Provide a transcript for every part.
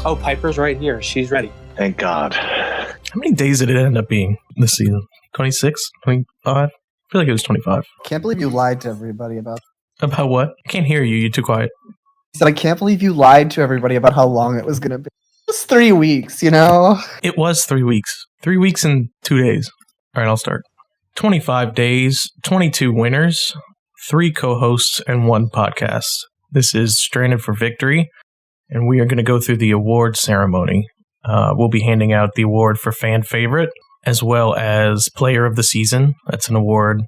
Oh, Piper's right here. She's ready. Thank God. How many days did it end up being this season? 26? 25? I feel like it was 25. Can't believe you lied to everybody about. About what? I can't hear you. You're too quiet. I said I can't believe you lied to everybody about how long it was going to be. It was 3 weeks, you know? It was 3 weeks. 3 weeks and 2 days. All right, I'll start. 25 days, 22 winners, 3 co-hosts, and 1 podcast. This is Stranded for Victory, and we are going to go through the award ceremony. We'll be handing out the award for fan favorite, as well as player of the season. That's an award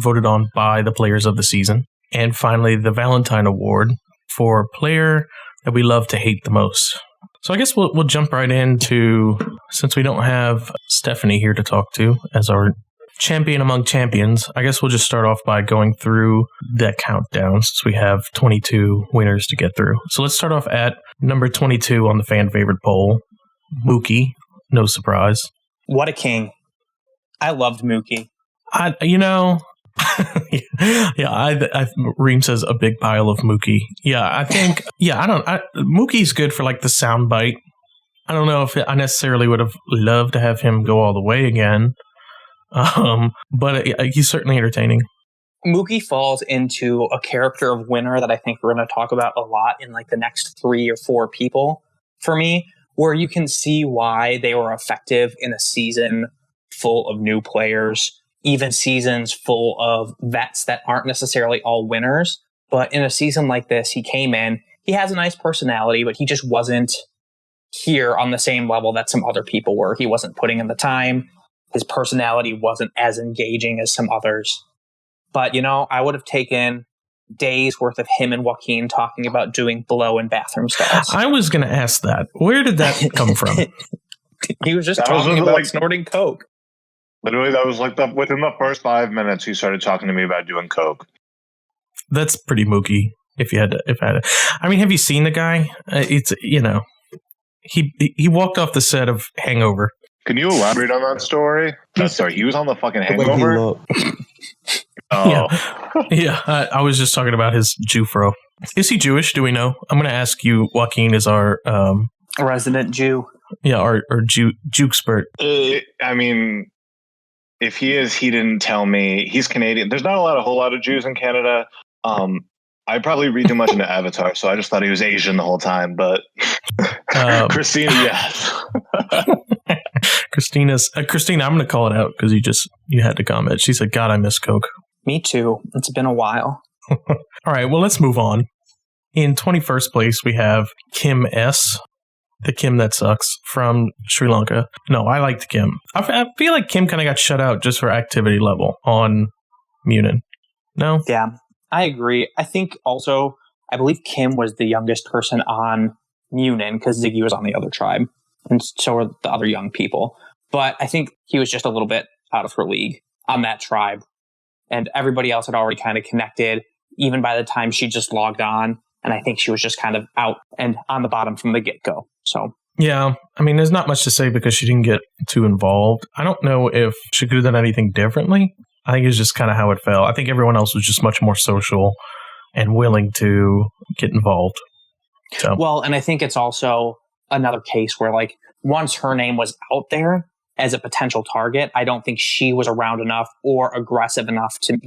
voted on by the players of the season. And finally, the Valentine Award for player that we love to hate the most. So I guess we'll jump right into, since we don't have Stephanie here to talk to as our champion among champions, I guess we'll just start off by going through that countdown since we have 22 winners to get through. So let's start off at number 22 on the fan favorite poll, Mookie. No surprise. What a king. I loved Mookie. Reem says a big pile of Mookie. Yeah, I think, Mookie's good for like the sound bite. I don't know if I necessarily would have loved to have him go all the way again. But he's certainly entertaining. Mookie falls into a character of winner that I think we're going to talk about a lot in like the next 3 or 4 people for me, where you can see why they were effective in a season full of new players, even seasons full of vets that aren't necessarily all winners. But in a season like this, he came in, he has a nice personality, but he just wasn't here on the same level that some other people were. He wasn't putting in the time. His personality wasn't as engaging as some others. But, I would have taken days worth of him and Joaquin talking about doing blow in bathroom stalls. I was going to ask that. Where did that come from? He was just talking about snorting coke. Literally, that was like within the first 5 minutes, he started talking to me about doing coke. That's pretty Mookie. If I had to. I mean, have you seen the guy? He walked off the set of Hangover. Can you elaborate on that story? Sorry, he was on the fucking Hangover? Yeah, I was just talking about his Jew-fro. Is he Jewish? Do we know? I'm going to ask you, Joaquin, is our resident Jew. Yeah, our Jukespert. I mean, if he is, he didn't tell me. He's Canadian. There's not a whole lot of Jews in Canada. I probably read too much into Avatar, so I just thought he was Asian the whole time. But Christina, yes. Christina, I'm going to call it out because you had to comment. She said, "God, I miss Coke." Me too. It's been a while. All right, well, let's move on. In 21st place, we have Kim S., the Kim that sucks, from Sri Lanka. No, I liked Kim. I feel like Kim kind of got shut out just for activity level on Munin. No? Yeah, I agree. I think also, I believe Kim was the youngest person on Munin because Ziggy was on the other tribe, and so were the other young people. But I think he was just a little bit out of her league on that tribe. And everybody else had already kind of connected, even by the time she just logged on. And I think she was just kind of out and on the bottom from the get-go. So yeah, I mean, there's not much to say because she didn't get too involved. I don't know if she could have done anything differently. I think it's just kind of how it fell. I think everyone else was just much more social and willing to get involved. So. Well, and I think it's also another case where, like, once her name was out there as a potential target, I don't think she was around enough or aggressive enough to,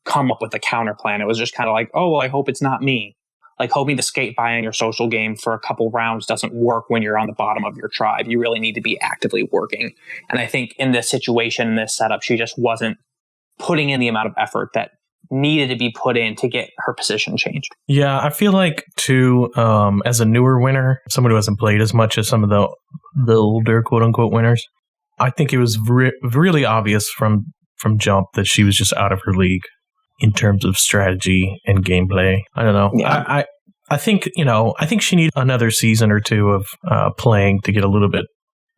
come up with a counter plan. It was just kind of like, oh, well, I hope it's not me. Like, hoping to skate by on your social game for a couple rounds doesn't work when you're on the bottom of your tribe. You really need to be actively working. And I think in this situation, in this setup, she just wasn't putting in the amount of effort that needed to be put in to get her position changed. Yeah, I feel like, too, as a newer winner, someone who hasn't played as much as some of the older quote-unquote winners, I think it was really obvious from jump that she was just out of her league in terms of strategy and gameplay. I don't know. Yeah. I think she needs another season or two of playing to get a little bit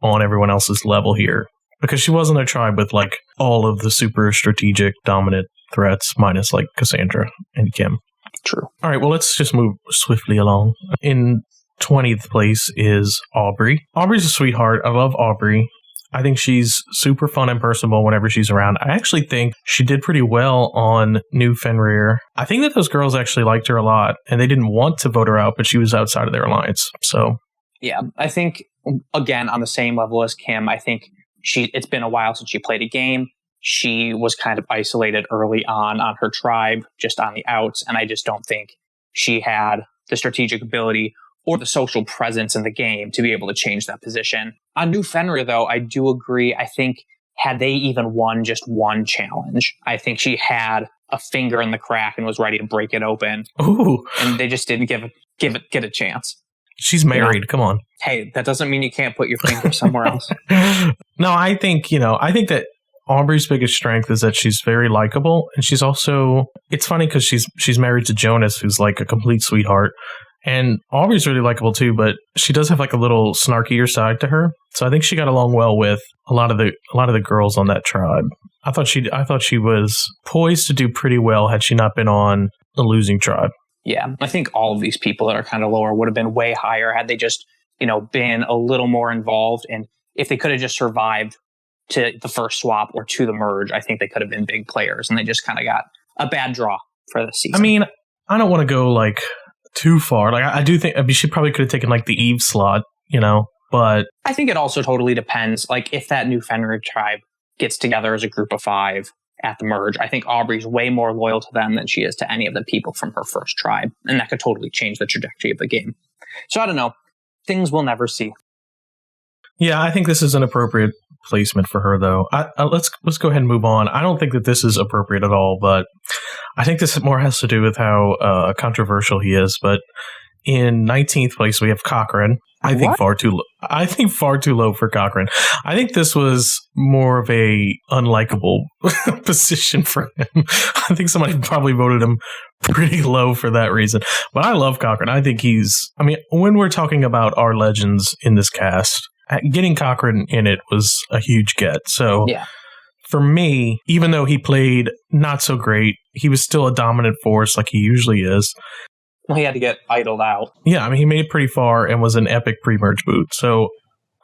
on everyone else's level here, because she was in a tribe with like all of the super strategic dominant threats minus like Cassandra and Kim. True. All right, well, let's just move swiftly along. In 20th place is Aubrey. Aubrey's a sweetheart. I love Aubrey. I think she's super fun and personable whenever she's around. I actually think she did pretty well on New Fenrir. I think that those girls actually liked her a lot, and they didn't want to vote her out, but she was outside of their alliance. So Yeah, I think, again, on the same level as Kim, I think it's been a while since she played a game. She was kind of isolated early on her tribe, just on the outs, and I just don't think she had the strategic ability or the social presence in the game to be able to change that position. On New Fenrir, though, I do agree. I think had they even won just one challenge, I think she had a finger in the crack and was ready to break it open. Ooh. And they just didn't get a chance. She's married. Come on. Hey, that doesn't mean you can't put your finger somewhere else. No, I think that Aubrey's biggest strength is that she's very likable, and she's also, it's funny because she's married to Jonas, who's like a complete sweetheart, and Aubrey's really likable too, but she does have like a little snarkier side to her. So I think she got along well with a lot of the girls on that tribe. I thought she was poised to do pretty well had she not been on a losing tribe. Yeah, I think all of these people that are kind of lower would have been way higher had they just, been a little more involved. And if they could have just survived to the first swap or to the merge, I think they could have been big players, and they just kind of got a bad draw for the season. I mean, I don't want to go like too far. Like I do think she probably could have taken like the Eve slot, but I think it also totally depends. Like if that New Fenrir tribe gets together as a group of 5 at the merge, I think Aubrey's way more loyal to them than she is to any of the people from her first tribe, and that could totally change the trajectory of the game. So I don't know. Things we'll never see. Yeah, I think this is an appropriate placement for her, though. Let's go ahead and move on. I don't think that this is appropriate at all, but I think this more has to do with how controversial he is. But in 19th place, we have Cochran. I think far too low for Cochran. I think this was more of a unlikable position for him. I think somebody probably voted him pretty low for that reason. But I love Cochran. I think when we're talking about our legends in this cast, getting Cochran in it was a huge get. So yeah. For me, even though he played not so great, he was still a dominant force like he usually is. Well, he had to get idled out. Yeah, I mean, he made it pretty far and was an epic pre-merge boot. So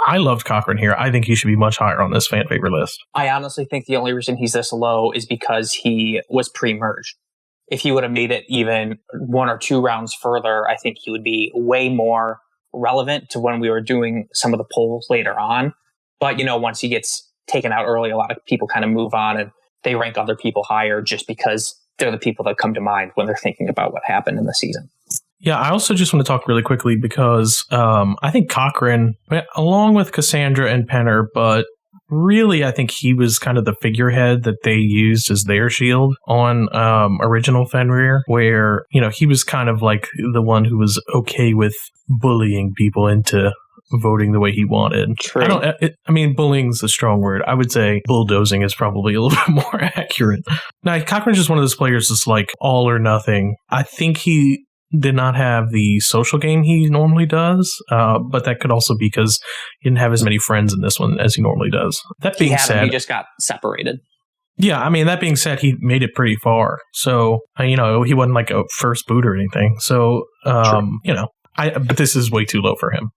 I loved Cochran here. I think he should be much higher on this fan favorite list. I honestly think the only reason he's this low is because he was pre-merged. If he would have made it even 1 or 2 rounds further, I think he would be way more relevant to when we were doing some of the polls later on. But, once he gets taken out early, a lot of people kind of move on and they rank other people higher just because they're the people that come to mind when they're thinking about what happened in the season. Yeah, I also just want to talk really quickly because I think Cochran, along with Cassandra and Penner, but really I think he was kind of the figurehead that they used as their shield on original Fenrir, where, he was kind of like the one who was okay with bullying people into voting the way he wanted. True. Bullying's a strong word. I would say bulldozing is probably a little bit more accurate. Now, Cochran's just one of those players that's like all or nothing. I think he did not have the social game he normally does, but that could also be because he didn't have as many friends in this one as he normally does. That being said, he just got separated. Yeah, that being said, he made it pretty far. So, he wasn't like a first boot or anything. So, but this is way too low for him,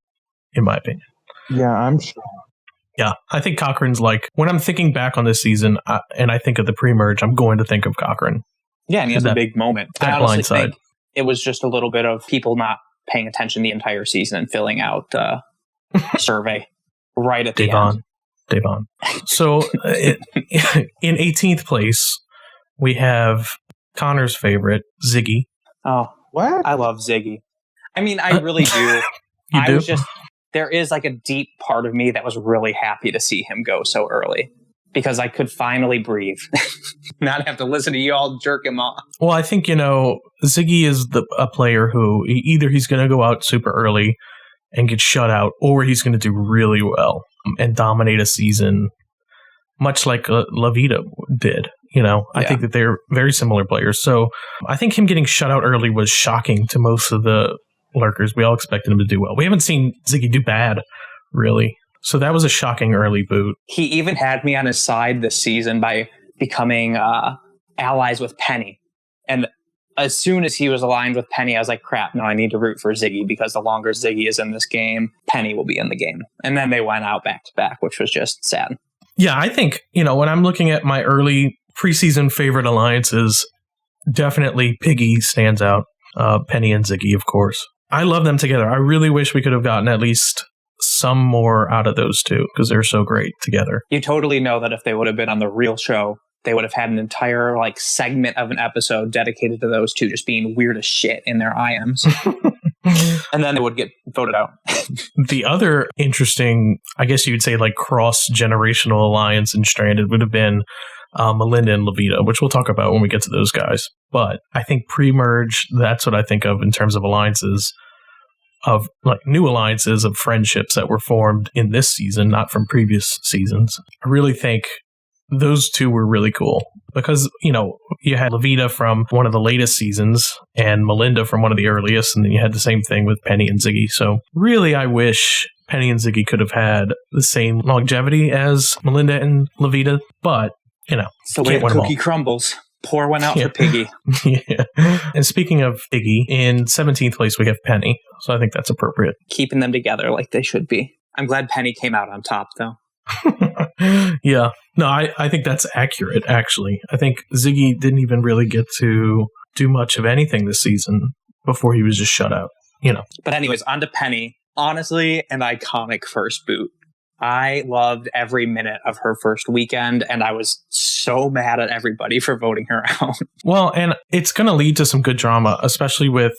in my opinion. Yeah, I'm sure. Yeah, I think Cochran's like, when I'm thinking back on this season and I think of the pre-merge, I'm going to think of Cochran. Yeah, and he has a big moment. I honestly blindside. think it was just a little bit of people not paying attention the entire season and filling out a survey right at the end. Devon. So in 18th place, we have Connor's favorite, Ziggy. Oh, what? I love Ziggy. I really do. You do? There is like a deep part of me that was really happy to see him go so early because I could finally breathe, not have to listen to you all jerk him off. Well, I think, Ziggy is a player who either he's going to go out super early and get shut out, or he's going to do really well and dominate a season, much like La Vida did. I think that they're very similar players. So I think him getting shut out early was shocking to most of the lurkers. We all expected him to do well. We haven't seen Ziggy do bad, really. So that was a shocking early boot. He even had me on his side this season by becoming allies with Penny. And as soon as he was aligned with Penny, I was like, crap, no, I need to root for Ziggy because the longer Ziggy is in this game, Penny will be in the game. And then they went out back to back, which was just sad. Yeah, I think, when I'm looking at my early preseason favorite alliances, definitely Piggy stands out. Penny and Ziggy, of course. I love them together. I really wish we could have gotten at least some more out of those two because they're so great together. You totally know that if they would have been on the real show, they would have had an entire like segment of an episode dedicated to those two just being weird as shit in their IMs. And then they would get voted out. The other interesting, I guess you would say, like cross-generational alliance in Stranded would have been Melinda and Levita, which we'll talk about when we get to those guys. But I think pre-merge, that's what I think of in terms of alliances, of like new alliances of friendships that were formed in this season, not from previous seasons. I really think those two were really cool because, you know, you had Levita from one of the latest seasons and Melinda from one of the earliest, and then you had the same thing with Penny and Ziggy. So really, I wish Penny and Ziggy could have had the same longevity as Melinda and Levita, but, you know, It's the way the cookie crumbles. Pour one out for Piggy. Yeah. And speaking of Piggy, in 17th place, we have Penny. So I think that's appropriate. Keeping them together like they should be. I'm glad Penny came out on top, though. Yeah. No, I think that's accurate, actually. I think Ziggy didn't even really get to do much of anything this season before he was just shut out, you know. But anyways, on to Penny. Honestly, an iconic first boot. I loved every minute of her first weekend, and I was so mad at everybody for voting her out. Well, and it's going to lead to some good drama, especially with,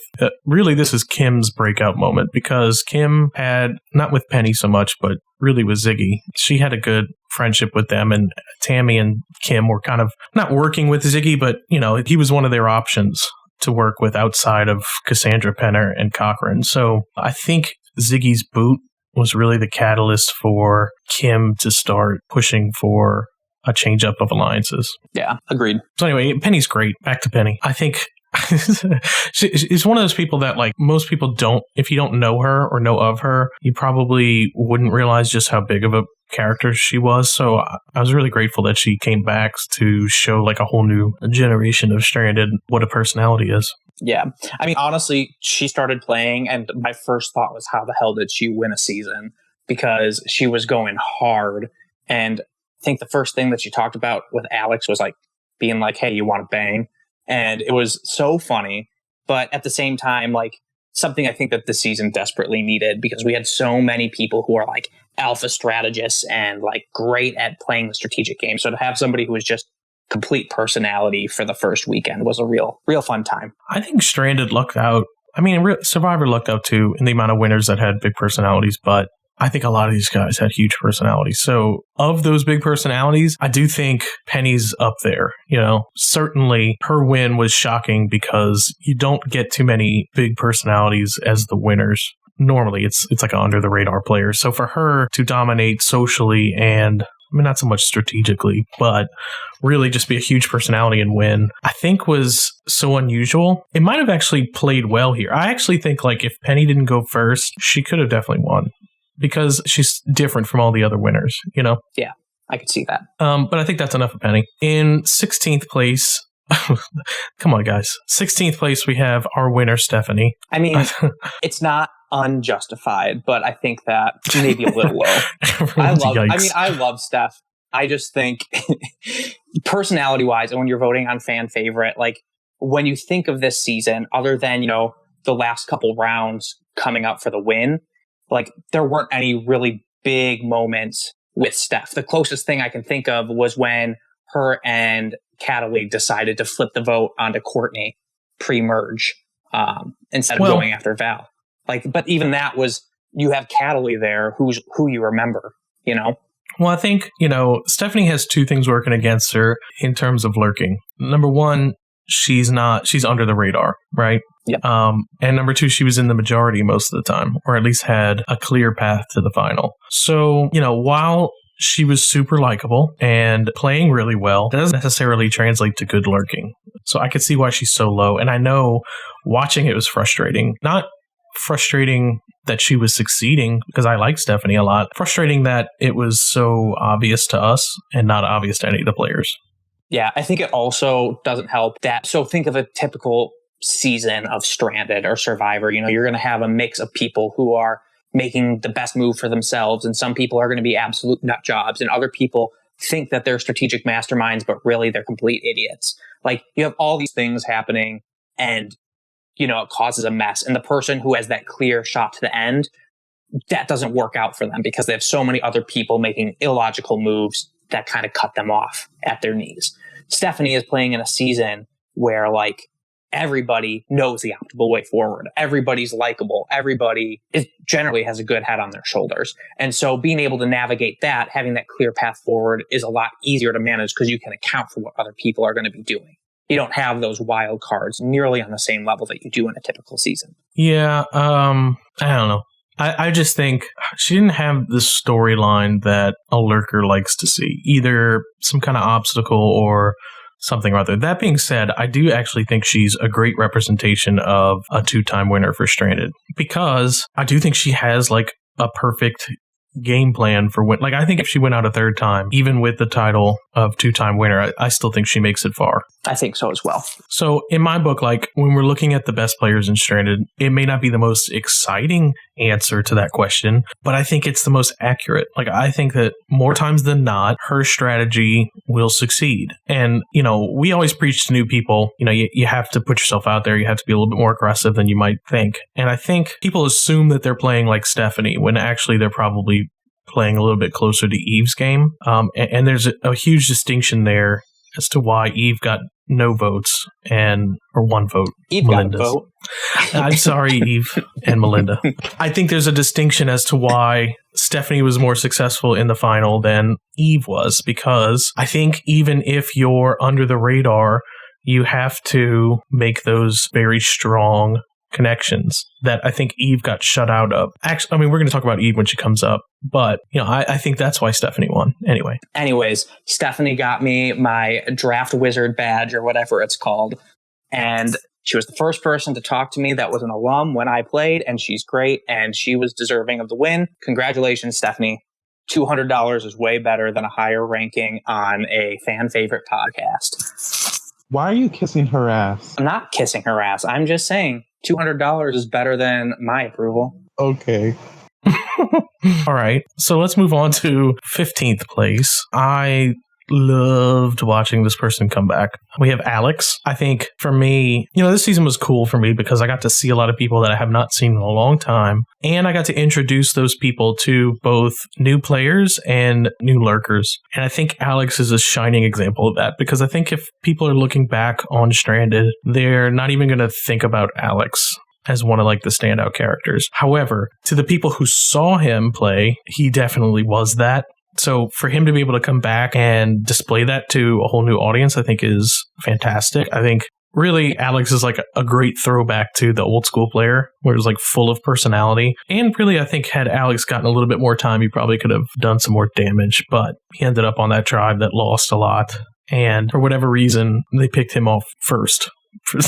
really, this is Kim's breakout moment, because Kim had, not with Penny so much, but really with Ziggy, she had a good friendship with them, and Tammy and Kim were kind of not working with Ziggy, but, you know, he was one of their options to work with outside of Cassandra Penner and Cochran. So I think Ziggy's boot was really the catalyst for Kim to start pushing for a change up of alliances. Yeah, agreed. So anyway, Penny's great. Back to Penny. I think she's one of those people that, like, most people don't, if you don't know her or know of her, you probably wouldn't realize just how big of a character she was. So I was really grateful that she came back to show like a whole new generation of Stranded what a personality is. Yeah. I mean, honestly, she started playing, and my first thought was, how the hell did she win a season? Because she was going hard. And I think the first thing that she talked about with Alex was like being like, hey, you want to bang? And it was so funny. But at the same time, like something I think that the season desperately needed, because we had so many people who are like alpha strategists and like great at playing the strategic game. So to have somebody who was just complete personality for the first weekend was a real fun time. I think Stranded lucked out. I mean, Survivor lucked out too in the amount of winners that had big personalities, but I think a lot of these guys had huge personalities. So of those big personalities, I do think Penny's up there. You know, certainly her win was shocking because you don't get too many big personalities as the winners. Normally, it's like an under the radar player. So for her to dominate socially and, I mean, not so much strategically, but really just be a huge personality and win, I think was so unusual. It might have actually played well here. I actually think like if Penny didn't go first, she could have definitely won because she's different from all the other winners, you know? Yeah, I could see that. But I think that's enough of Penny. In 16th place, come on, guys. 16th place, we have our winner, Stephanie. I mean, it's not unjustified, but I think that maybe a little low. I love Steph. I just think personality wise, and when you're voting on fan favorite, like when you think of this season, other than, you know, the last couple rounds coming up for the win, like there weren't any really big moments with Steph. The closest thing I can think of was when her and Cataly decided to flip the vote onto Courtney pre-merge instead of going after Val. Like, but even that was, you have Cataly there, who you remember, you know? Well, I think, you know, Stephanie has two things working against her in terms of lurking. Number one, she's under the radar, right? Yep. And number two, she was in the majority most of the time, or at least had a clear path to the final. So, you know, while she was super likable and playing really well, it doesn't necessarily translate to good lurking. So I could see why she's so low. And I know watching it was frustrating. Not frustrating that she was succeeding, because I like Stephanie a lot. Frustrating that it was so obvious to us and not obvious to any of the players. Yeah, I think it also doesn't help that. So think of a typical season of Stranded or Survivor. You know, you're going to have a mix of people who are making the best move for themselves, and some people are going to be absolute nut jobs, and other people think that they're strategic masterminds, but really they're complete idiots. Like, you have all these things happening, and it causes a mess. And the person who has that clear shot to the end, that doesn't work out for them because they have so many other people making illogical moves that kind of cut them off at their knees. Stephanie is playing in a season where like everybody knows the optimal way forward. Everybody's likable. Everybody generally has a good head on their shoulders. And so being able to navigate that, having that clear path forward is a lot easier to manage because you can account for what other people are going to be doing. You don't have those wild cards nearly on the same level that you do in a typical season. Yeah, I don't know. I just think she didn't have the storyline that a lurker likes to see, either some kind of obstacle or something or other. That being said, I do actually think she's a great representation of a 2-time winner for Stranded, because I do think she has like a perfect game plan for when. Like, I think if she went out a 3rd time, even with the title of 2-time winner, I still think she makes it far. I think so as well. So in my book, like when we're looking at the best players in Stranded, it may not be the most exciting answer to that question, but I think it's the most accurate. Like, I think that more times than not, her strategy will succeed. And, we always preach to new people, you have to put yourself out there. You have to be a little bit more aggressive than you might think. And I think people assume that they're playing like Stephanie when actually they're probably playing a little bit closer to Eve's game. And there's a huge distinction there as to why Eve got no votes or 1 vote. Eve got a vote. I'm sorry, Eve and Melinda. I think there's a distinction as to why Stephanie was more successful in the final than Eve was, because I think even if you're under the radar, you have to make those very strong connections that I think Eve got shut out of. Actually, we're going to talk about Eve when she comes up, but I think that's why Stephanie won. Anyways, Stephanie got me my draft wizard badge or whatever it's called, and she was the first person to talk to me that was an alum when I played, and she's great, and she was deserving of the win. Congratulations, Stephanie. $200 is way better than a higher ranking on a fan favorite podcast. Why are you kissing her ass? I'm not kissing her ass. I'm just saying $200 is better than my approval. Okay. All right. So let's move on to 15th place. I loved watching this person come back. We have Alex. I think for me, this season was cool for me because I got to see a lot of people that I have not seen in a long time. And I got to introduce those people to both new players and new lurkers. And I think Alex is a shining example of that, because I think if people are looking back on Stranded, they're not even going to think about Alex as one of like the standout characters. However, to the people who saw him play, he definitely was that. So for him to be able to come back and display that to a whole new audience, I think is fantastic. I think really Alex is like a great throwback to the old school player, where it was like full of personality. And really, I think had Alex gotten a little bit more time, he probably could have done some more damage, but he ended up on that tribe that lost a lot. And for whatever reason, they picked him off first.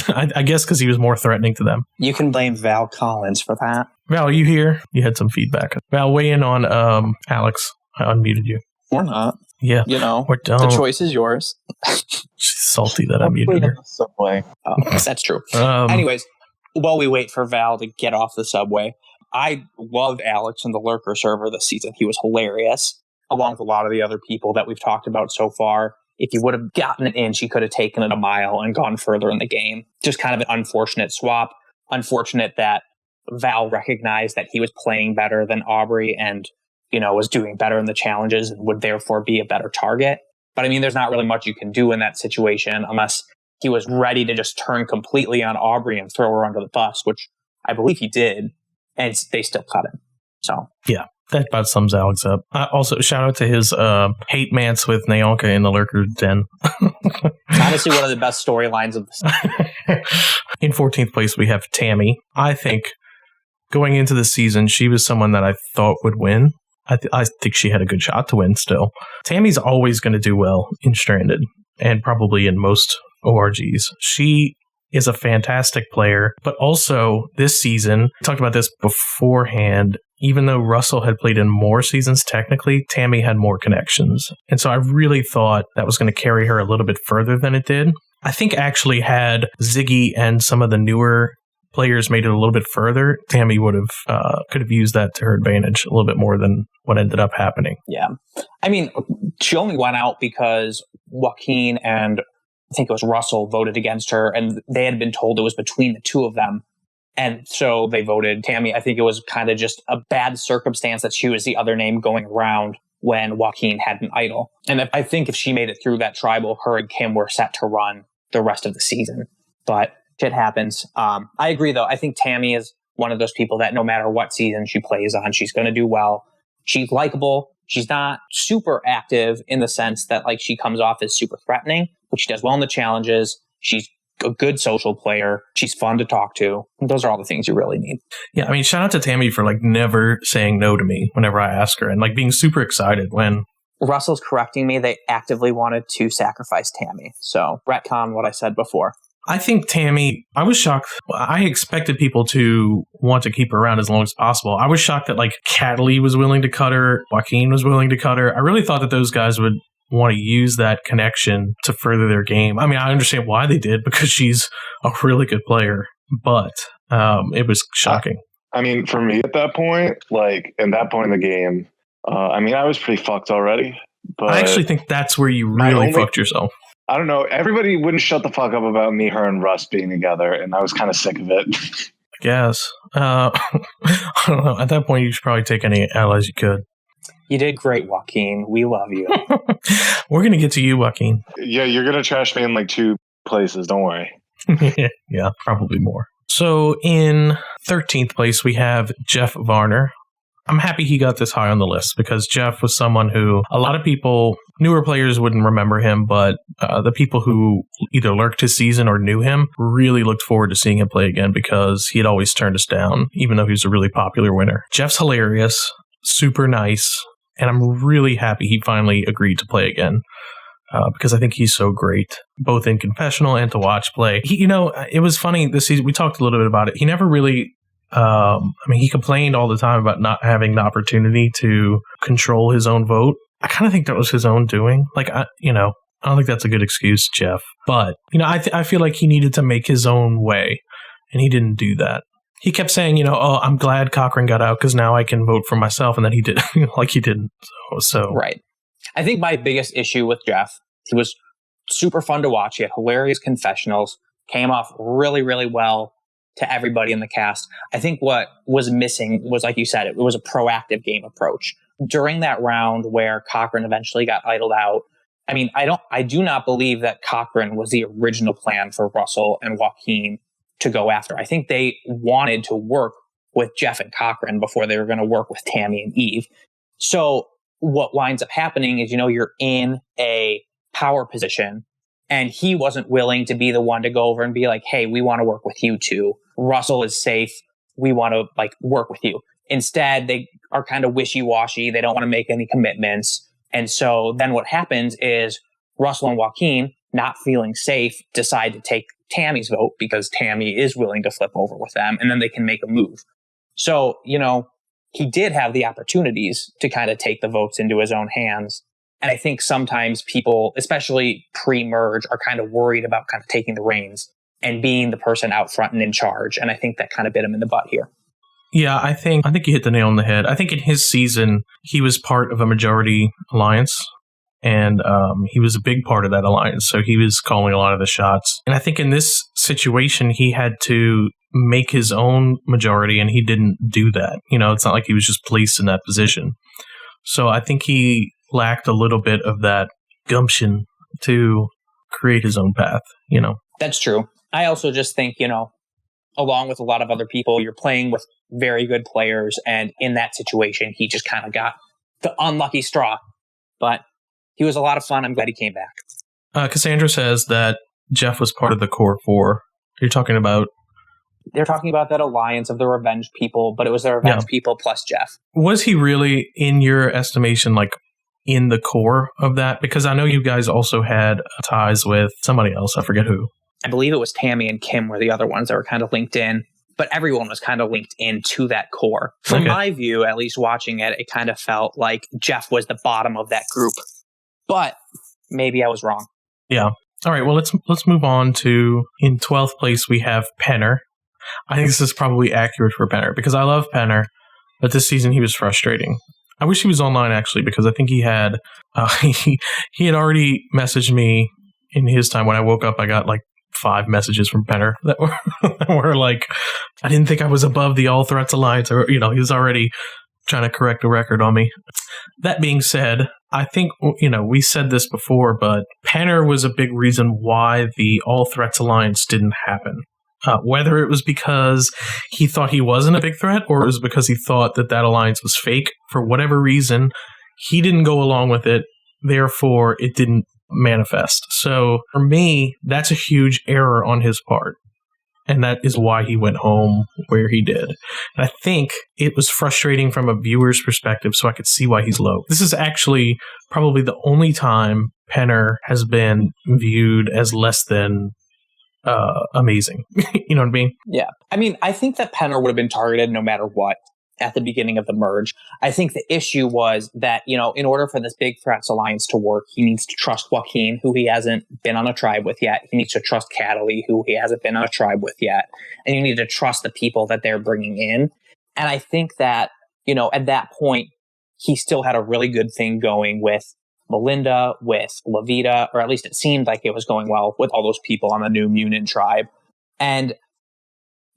I guess because he was more threatening to them. You can blame Val Collins for that. Val, are you here? You had some feedback. Val, weigh in on Alex. I unmuted you. Or not. Yeah. We're done. The choice is yours. She's salty that I muted her. Subway. Oh, that's true. Anyways, while we wait for Val to get off the subway, I loved Alex in the Lurker server this season. He was hilarious, along with a lot of the other people that we've talked about so far. If he would have gotten an inch, he could have taken it a mile and gone further in the game. Just kind of an unfortunate swap. Unfortunate that Val recognized that he was playing better than Aubrey and was doing better in the challenges and would therefore be a better target. But there's not really much you can do in that situation unless he was ready to just turn completely on Aubrey and throw her under the bus, which I believe he did, and they still cut him. So yeah, that about sums Alex up. Also, shout out to his hate mance with Naonka in the Lurker Den. Honestly, one of the best storylines of the season. In 14th place, we have Tammy. I think going into the season, she was someone that I thought would win. I think she had a good shot to win still. Tammy's always going to do well in Stranded, and probably in most ORGs. She is a fantastic player, but also this season, I talked about this beforehand, even though Russell had played in more seasons technically, Tammy had more connections. And so I really thought that was going to carry her a little bit further than it did. I think actually had Ziggy and some of the newer players made it a little bit further, Tammy would have could have used that to her advantage a little bit more than what ended up happening. Yeah. She only went out because Joaquin and I think it was Russell, voted against her, and they had been told it was between the two of them. And so they voted Tammy. I think it was kind of just a bad circumstance that she was the other name going around when Joaquin had an idol. And I think if she made it through that tribal, her and Kim were set to run the rest of the season. But shit happens. I agree, though. I think Tammy is one of those people that no matter what season she plays on, she's going to do well. She's likable. She's not super active in the sense that like she comes off as super threatening, but she does well in the challenges. She's a good social player. She's fun to talk to. Those are all the things you really need. Yeah, I mean, shout out to Tammy for like never saying no to me whenever I ask her and like being super excited when... Russell's correcting me. They actively wanted to sacrifice Tammy. So retcon what I said before. I think Tammy, I was shocked. I expected people to want to keep her around as long as possible. I was shocked that like Cataly was willing to cut her. Joaquin was willing to cut her. I really thought that those guys would want to use that connection to further their game. I mean, I understand why they did because she's a really good player, but it was shocking. I mean, for me at that point, like in that point in the game, I mean, I was pretty fucked already. But I actually think that's where you really fucked yourself. I don't know. Everybody wouldn't shut the fuck up about me, her, and Russ being together, and I was kind of sick of it. I guess. I don't know. At that point, you should probably take any allies you could. You did great, Joaquin. We love you. We're going to get to you, Joaquin. Yeah, you're going to trash me in like 2 places. Don't worry. Yeah, probably more. So in 13th place, we have Jeff Varner. I'm happy he got this high on the list because Jeff was someone who a lot of people, newer players wouldn't remember him, but the people who either lurked his season or knew him really looked forward to seeing him play again because he had always turned us down, even though he was a really popular winner. Jeff's hilarious, super nice, and I'm really happy he finally agreed to play again. Because I think he's so great, both in confessional and to watch play. It was funny this season. We talked a little bit about it. He never really, he complained all the time about not having the opportunity to control his own vote. I kind of think that was his own doing. I don't think that's a good excuse, Jeff. But, I feel like he needed to make his own way, and he didn't do that. He kept saying, I'm glad Cochran got out because now I can vote for myself, and then he did, he didn't. So right. I think my biggest issue with Jeff, he was super fun to watch. He had hilarious confessionals, came off really, really well to everybody in the cast. I think what was missing was, like you said, it was a proactive game approach. During that round where Cochran eventually got idled out, I mean, I do not believe that Cochran was the original plan for Russell and Joaquin to go after. I think they wanted to work with Jeff and Cochran before they were going to work with Tammy and Eve. So what winds up happening is, you're in a power position and he wasn't willing to be the one to go over and be like, hey, we want to work with you too. Russell is safe. We want to work with you. Instead, they are kind of wishy-washy. They don't want to make any commitments. And so then what happens is Russell and Joaquin, not feeling safe, decide to take Tammy's vote because Tammy is willing to flip over with them and then they can make a move. So, he did have the opportunities to kind of take the votes into his own hands. And I think sometimes people, especially pre-merge, are kind of worried about kind of taking the reins and being the person out front and in charge. And I think that kind of bit him in the butt here. Yeah, I think you hit the nail on the head. I think in his season, he was part of a majority alliance. And he was a big part of that alliance. So he was calling a lot of the shots. And I think in this situation, he had to make his own majority, and he didn't do that. It's not like he was just placed in that position. So I think he lacked a little bit of that gumption to create his own path, That's true. I also just think, along with a lot of other people, you're playing with very good players. And in that situation, he just kind of got the unlucky straw. But he was a lot of fun. I'm glad he came back. Cassandra says that Jeff was part of the core 4. You're talking about... They're talking about that alliance of the revenge people, but it was the revenge people plus Jeff. Was he really, in your estimation, in the core of that? Because I know you guys also had ties with somebody else. I forget who. I believe it was Tammy and Kim were the other ones that were kind of linked in, but everyone was kind of linked into that core. From my view, at least watching it, it kind of felt like Jeff was the bottom of that group. But maybe I was wrong. Yeah. All right. Well, let's move on to, in 12th place, we have Penner. I think this is probably accurate for Penner because I love Penner, but this season he was frustrating. I wish he was online actually because I think he had he had already messaged me in his time, when I woke up, I got like 5 messages from Penner that were like, I didn't think I was above the All Threats Alliance, or he was already trying to correct a record on me. That being said, I think, we said this before, but Penner was a big reason why the All Threats Alliance didn't happen. Whether it was because he thought he wasn't a big threat, or it was because he thought that alliance was fake, for whatever reason, he didn't go along with it. Therefore, it didn't manifest. So for me, that's a huge error on his part. And that is why he went home where he did. And I think it was frustrating from a viewer's perspective, so I could see why he's low. This is actually probably the only time Penner has been viewed as less than amazing. You know what I mean? Yeah. I mean, I think that Penner would have been targeted no matter what at the beginning of the merge. I think the issue was that, in order for this Big Threats Alliance to work, he needs to trust Joaquin, who he hasn't been on a tribe with yet. He needs to trust Cataly, who he hasn't been on a tribe with yet. And you need to trust the people that they're bringing in. And I think that, at that point, he still had a really good thing going with Melinda, with Levita, or at least it seemed like it was going well with all those people on the new Munin tribe. And,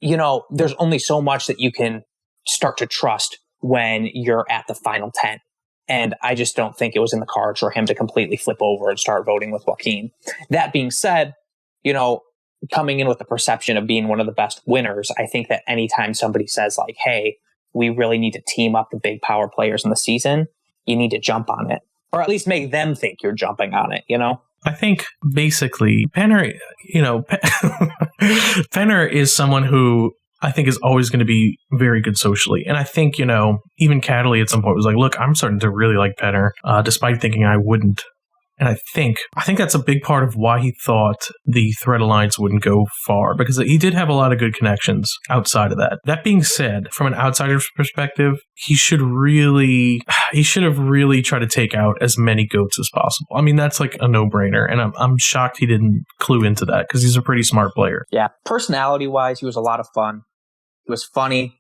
there's only so much that you can start to trust when you're at the final 10. And I just don't think it was in the cards for him to completely flip over and start voting with Joaquin. That being said, coming in with the perception of being one of the best winners, I think that anytime somebody says like, hey, we really need to team up the big power players in the season, you need to jump on it. Or at least make them think you're jumping on it, I think basically Penner, Penner is someone who I think is always going to be very good socially. And I think, even Cataly at some point was like, look, I'm starting to really like Penner, despite thinking I wouldn't. And I think that's a big part of why he thought the Threat Alliance wouldn't go far, because he did have a lot of good connections outside of that. That being said, from an outsider's perspective, he should have really tried to take out as many goats as possible. I mean, that's like a no-brainer, and I'm shocked he didn't clue into that, because he's a pretty smart player. Yeah, personality-wise, he was a lot of fun. He was funny.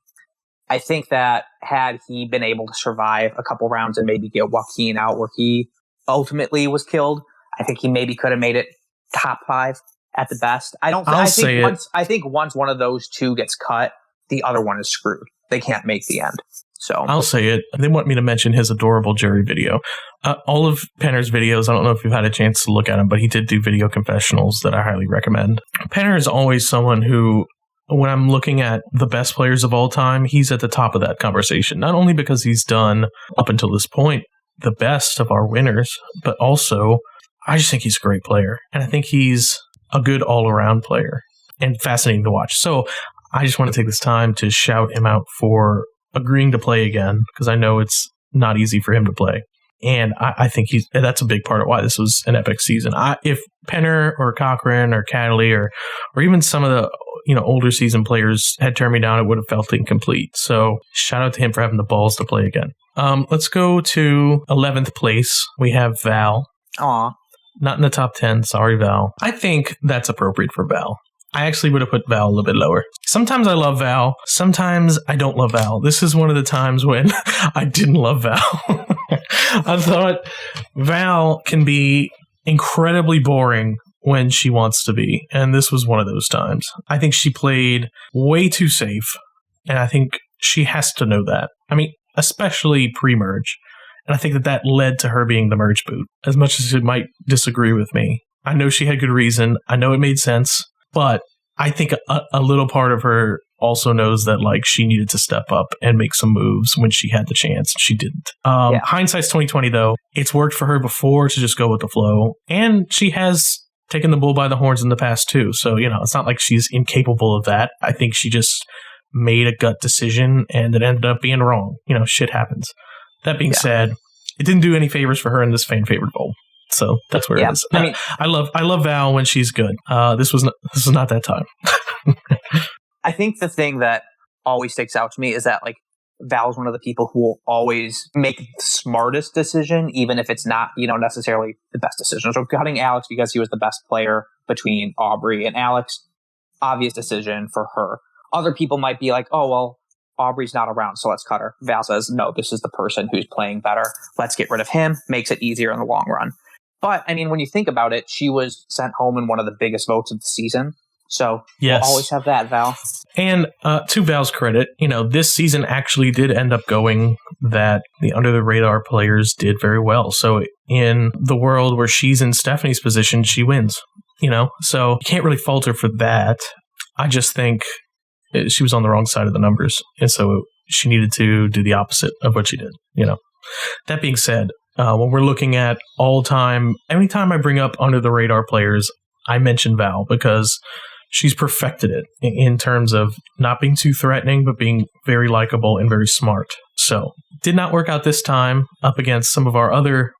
I think that had he been able to survive a couple rounds and maybe get Joaquin out where he ultimately was killed, I think he maybe could have made it top 5 at the best. I think once one of those two gets cut, the other one is screwed. They can't make the end. So I'll say it. They want me to mention his adorable jury video. All of Penner's videos, I don't know if you've had a chance to look at them, but he did do video confessionals that I highly recommend. Penner is always someone who, when I'm looking at the best players of all time, he's at the top of that conversation. Not only because he's done, up until this point, the best of our winners, but also I just think he's a great player. And I think he's a good all-around player and fascinating to watch. So I just want to take this time to shout him out for agreeing to play again, because I know it's not easy for him to play. And I think that's a big part of why this was an epic season. If Penner or Cochran or Cataly or even some of the older season players had turned me down, it would have felt incomplete. So shout out to him for having the balls to play again. Let's go to 11th place. We have Val. Aw. Not in the top 10. Sorry, Val. I think that's appropriate for Val. I actually would have put Val a little bit lower. Sometimes I love Val. Sometimes I don't love Val. This is one of the times when I didn't love Val. I thought Val can be incredibly boring when she wants to be, and this was one of those times. I think she played way too safe, and I think she has to know that. I mean, especially pre-merge. And I think that led to her being the merge boot. As much as it might disagree with me, I know she had good reason. I know it made sense. But I think a little part of her also knows that she needed to step up and make some moves when she had the chance. She didn't. Hindsight's 2020, though. It's worked for her before to just go with the flow. And she has taken the bull by the horns in the past, too. So, it's not like she's incapable of that. I think she just made a gut decision and it ended up being wrong. Shit happens. That being said, it didn't do any favors for her in this fan favorite bowl. So that's where it is. I love Val when she's good. This was not that time. I think the thing that always sticks out to me is that Val's one of the people who will always make the smartest decision, even if it's not, necessarily the best decision. So cutting Alex because he was the best player between Aubrey and Alex, obvious decision for her. Other people might be like, oh, well, Aubrey's not around, so let's cut her. Val says, no, this is the person who's playing better. Let's get rid of him. Makes it easier in the long run. But, I mean, when you think about it, she was sent home in one of the biggest votes of the season. So Yes. we'll always have that, Val. And to Val's credit, this season actually did end up going that the under-the-radar players did very well. So in the world where she's in Stephanie's position, she wins, So you can't really fault her for that. I just think she was on the wrong side of the numbers. And so she needed to do the opposite of what she did, That being said, when we're looking at all-time, anytime I bring up under-the-radar players, I mention Val because she's perfected it in terms of not being too threatening, but being very likable and very smart. So, did not work out this time up against some of our other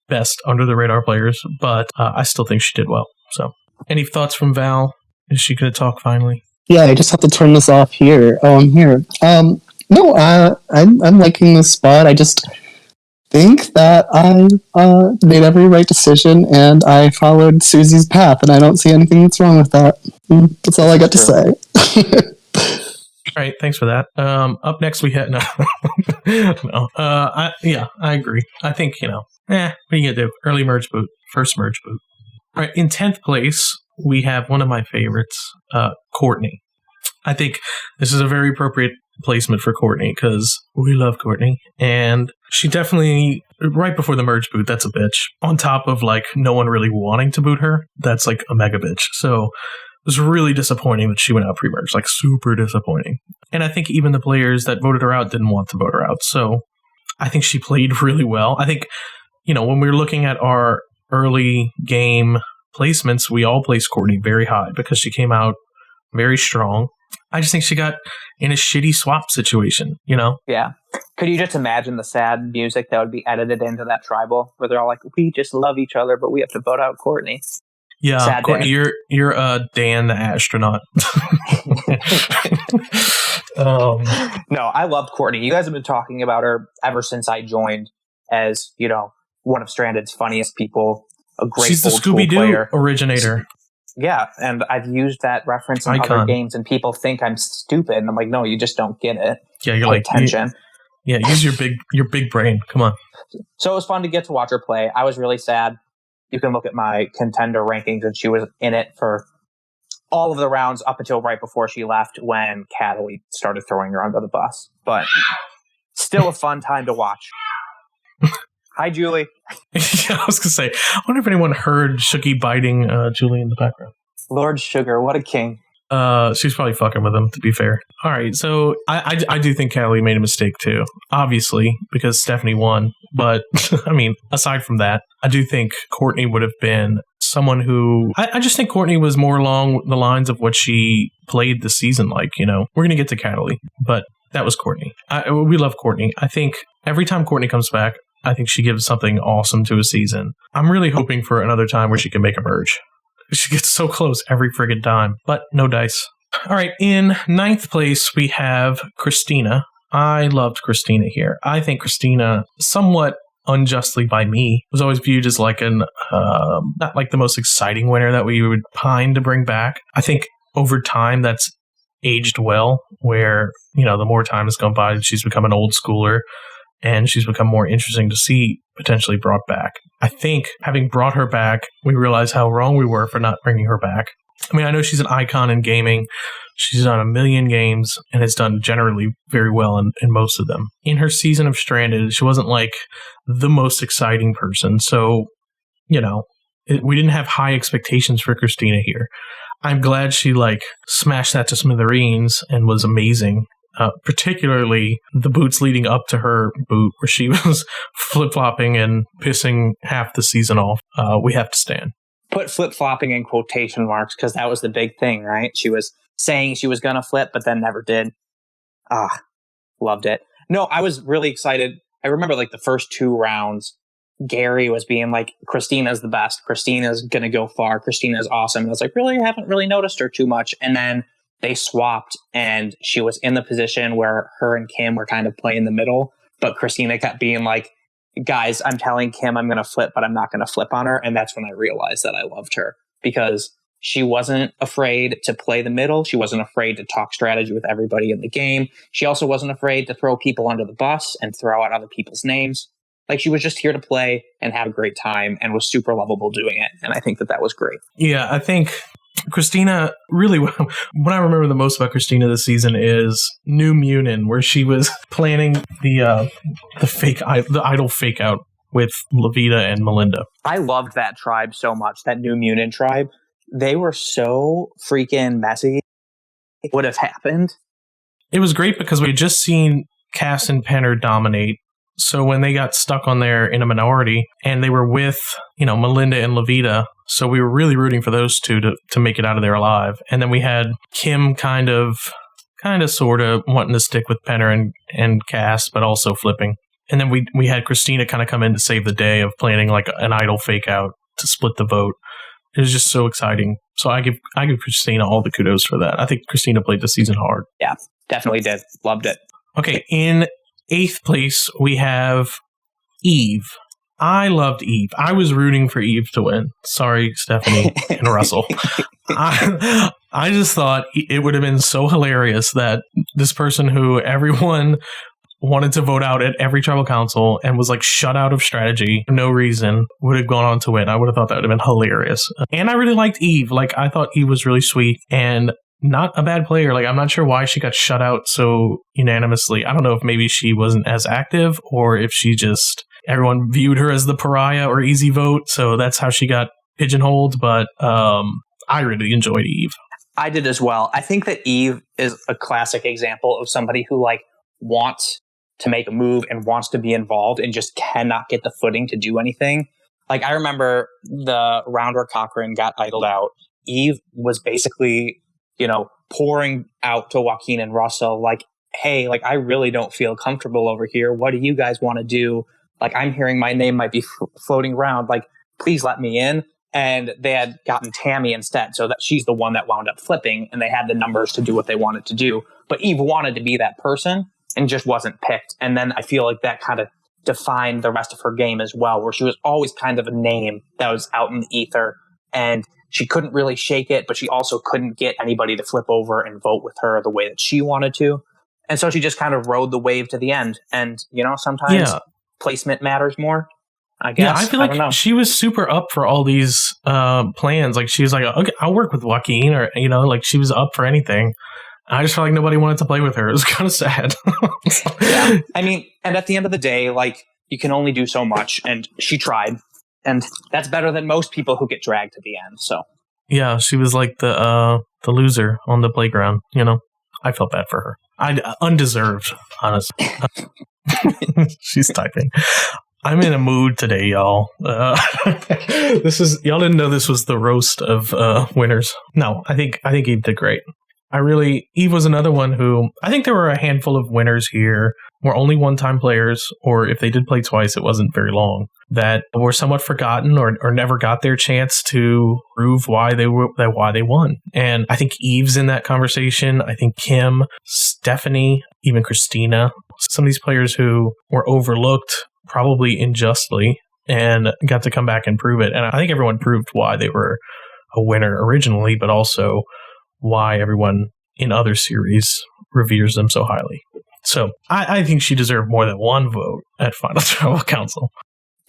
best under-the-radar players, but I still think she did well. So, any thoughts from Val? Is she going to talk finally? Yeah, I just have to turn this off here. Oh, I'm here. No, I'm liking this spot. I just think that I made every right decision and I followed Susie's path, and I don't see anything that's wrong with that. That's all I got to say. All right, thanks for that. Up next we had I agree. I think what are you gonna do? Early merge boot, first merge boot. All right, in 10th place we have one of my favorites, Courtney. I think this is a very appropriate placement for Courtney because we love Courtney, and she definitely, right before the merge boot, that's a bitch. On top of no one really wanting to boot her, that's a mega bitch. So it was really disappointing that she went out pre-merge, super disappointing. And I think even the players that voted her out didn't want to vote her out. So I think she played really well. I think, when we were looking at our early game placements, we all placed Courtney very high because she came out very strong. I just think she got in a shitty swap situation, Yeah. Could you just imagine the sad music that would be edited into that tribal where they're all like, we just love each other, but we have to vote out Courtney. Yeah, sad Courtney, day. you're Dan the astronaut. No, I love Courtney. You guys have been talking about her ever since I joined as, one of Stranded's funniest people, a great She's the old school Scooby-Doo player. originator. Yeah, and I've used that reference in Icon. other games, and people think I'm stupid. And I'm like, no, you just don't get it. Yeah, you're Pay attention. Use your big brain. Come on. So it was fun to get to watch her play. I was really sad. You can look at my contender rankings, and she was in it for all of the rounds up until right before she left when Cataly started throwing her under the bus. But still a fun time to watch. Hi, Julie. Yeah, I was going to say, I wonder if anyone heard Shuggy biting Julie in the background. Lord Sugar, what a king. She's probably fucking with him, to be fair. All right, so I do think Cataly made a mistake, too. Obviously, because Stephanie won. But, I mean, aside from that, I do think Courtney would have been someone who... I just think Courtney was more along the lines of what she played the season like, We're going to get to Cataly, but that was Courtney. We love Courtney. I think every time Courtney comes back, I think she gives something awesome to a season. I'm really hoping for another time where she can make a merge. She gets so close every friggin' time, but no dice. All right, in 9th place, we have Christina. I loved Christina here. I think Christina, somewhat unjustly by me, was always viewed as not the most exciting winner that we would pine to bring back. I think over time that's aged well, where, the more time has gone by, she's become an old schooler. And she's become more interesting to see potentially brought back. I think having brought her back, we realize how wrong we were for not bringing her back. I mean, I know she's an icon in gaming. She's done 1 million games and has done generally very well in most of them. In her season of Stranded, she wasn't the most exciting person. So, we didn't have high expectations for Christina here. I'm glad she smashed that to smithereens and was amazing. Particularly the boots leading up to her boot where she was flip-flopping and pissing half the season off. We have to stand. Put flip-flopping in quotation marks because that was the big thing, right? She was saying she was going to flip, but then never did. Loved it. No, I was really excited. I remember the first 2 rounds, Gary was being like, Christina's the best. Christina's going to go far. Christina's awesome. And I was like, really? I haven't really noticed her too much. And then they swapped and she was in the position where her and Kim were kind of playing the middle, but Christina kept being like, guys, I'm telling Kim I'm going to flip, but I'm not going to flip on her. And that's when I realized that I loved her because she wasn't afraid to play the middle. She wasn't afraid to talk strategy with everybody in the game. She also wasn't afraid to throw people under the bus and throw out other people's names. Like, she was just here to play and have a great time and was super lovable doing it. And I think that was great. Yeah, I think Christina, really, what I remember the most about Christina this season is New Munin, where she was planning the idol fake out with Levita and Melinda. I loved that tribe so much, that New Munin tribe. They were so freaking messy. It would have happened. It was great because we had just seen Cass and Penner dominate. So when they got stuck on there in a minority and they were with, Melinda and Levita, so we were really rooting for those two to make it out of there alive. And then we had Kim kind of sort of wanting to stick with Penner and Cass, but also flipping. And then we had Christina kind of come in to save the day of planning like an idol fake out to split the vote. It was just so exciting. So I give Christina all the kudos for that. I think Christina played the season hard. Yeah, definitely did. Loved it. Okay, in 8th place, we have Eve. I loved Eve. I was rooting for Eve to win. Sorry, Stephanie and Russell. I just thought it would have been so hilarious that this person who everyone wanted to vote out at every tribal council and was like shut out of strategy for no reason would have gone on to win. I would have thought that would have been hilarious. And I really liked Eve. Like, I thought Eve was really sweet and not a bad player. Like, I'm not sure why she got shut out so unanimously. I don't know if maybe she wasn't as active or if everyone viewed her as the pariah or easy vote. So that's how she got pigeonholed. But I really enjoyed Eve. I did as well. I think that Eve is a classic example of somebody who wants to make a move and wants to be involved and just cannot get the footing to do anything. Like, I remember the round where Cochran got idled out. Eve was basically, pouring out to Joaquin and Russell, like, hey, I really don't feel comfortable over here. What do you guys want to do? Like, I'm hearing my name might be floating around. Like, please let me in. And they had gotten Tammy instead. So that she's the one that wound up flipping, and they had the numbers to do what they wanted to do. But Eve wanted to be that person and just wasn't picked. And then I feel like that kind of defined the rest of her game as well, where she was always kind of a name that was out in the ether, and she couldn't really shake it, but she also couldn't get anybody to flip over and vote with her the way that she wanted to. And so she just kind of rode the wave to the end. And, sometimes placement matters more, I guess. Yeah, I feel like she was super up for all these plans. Like, she was like, okay, I'll work with Joaquin, or, she was up for anything. I just felt like nobody wanted to play with her. It was kind of sad. Yeah. I mean, and at the end of the day, you can only do so much, and she tried, and that's better than most people who get dragged to the end. So yeah, she was like the loser on the playground. I felt bad for her. Undeserved, honestly. She's typing. I'm in a mood today, y'all. Y'all didn't know this was the roast of winners. No, I think Eve did great. Eve was another one who, I think there were a handful of winners here, were only one-time players, or if they did play twice, it wasn't very long, that were somewhat forgotten or never got their chance to prove why they won. And I think Eve's in that conversation. I think Kim, Stephanie, even Christina, some of these players who were overlooked, probably unjustly, and got to come back and prove it. And I think everyone proved why they were a winner originally, but also why everyone in other series reveres them so highly. So I think she deserved more than one vote at Final Tribal Council.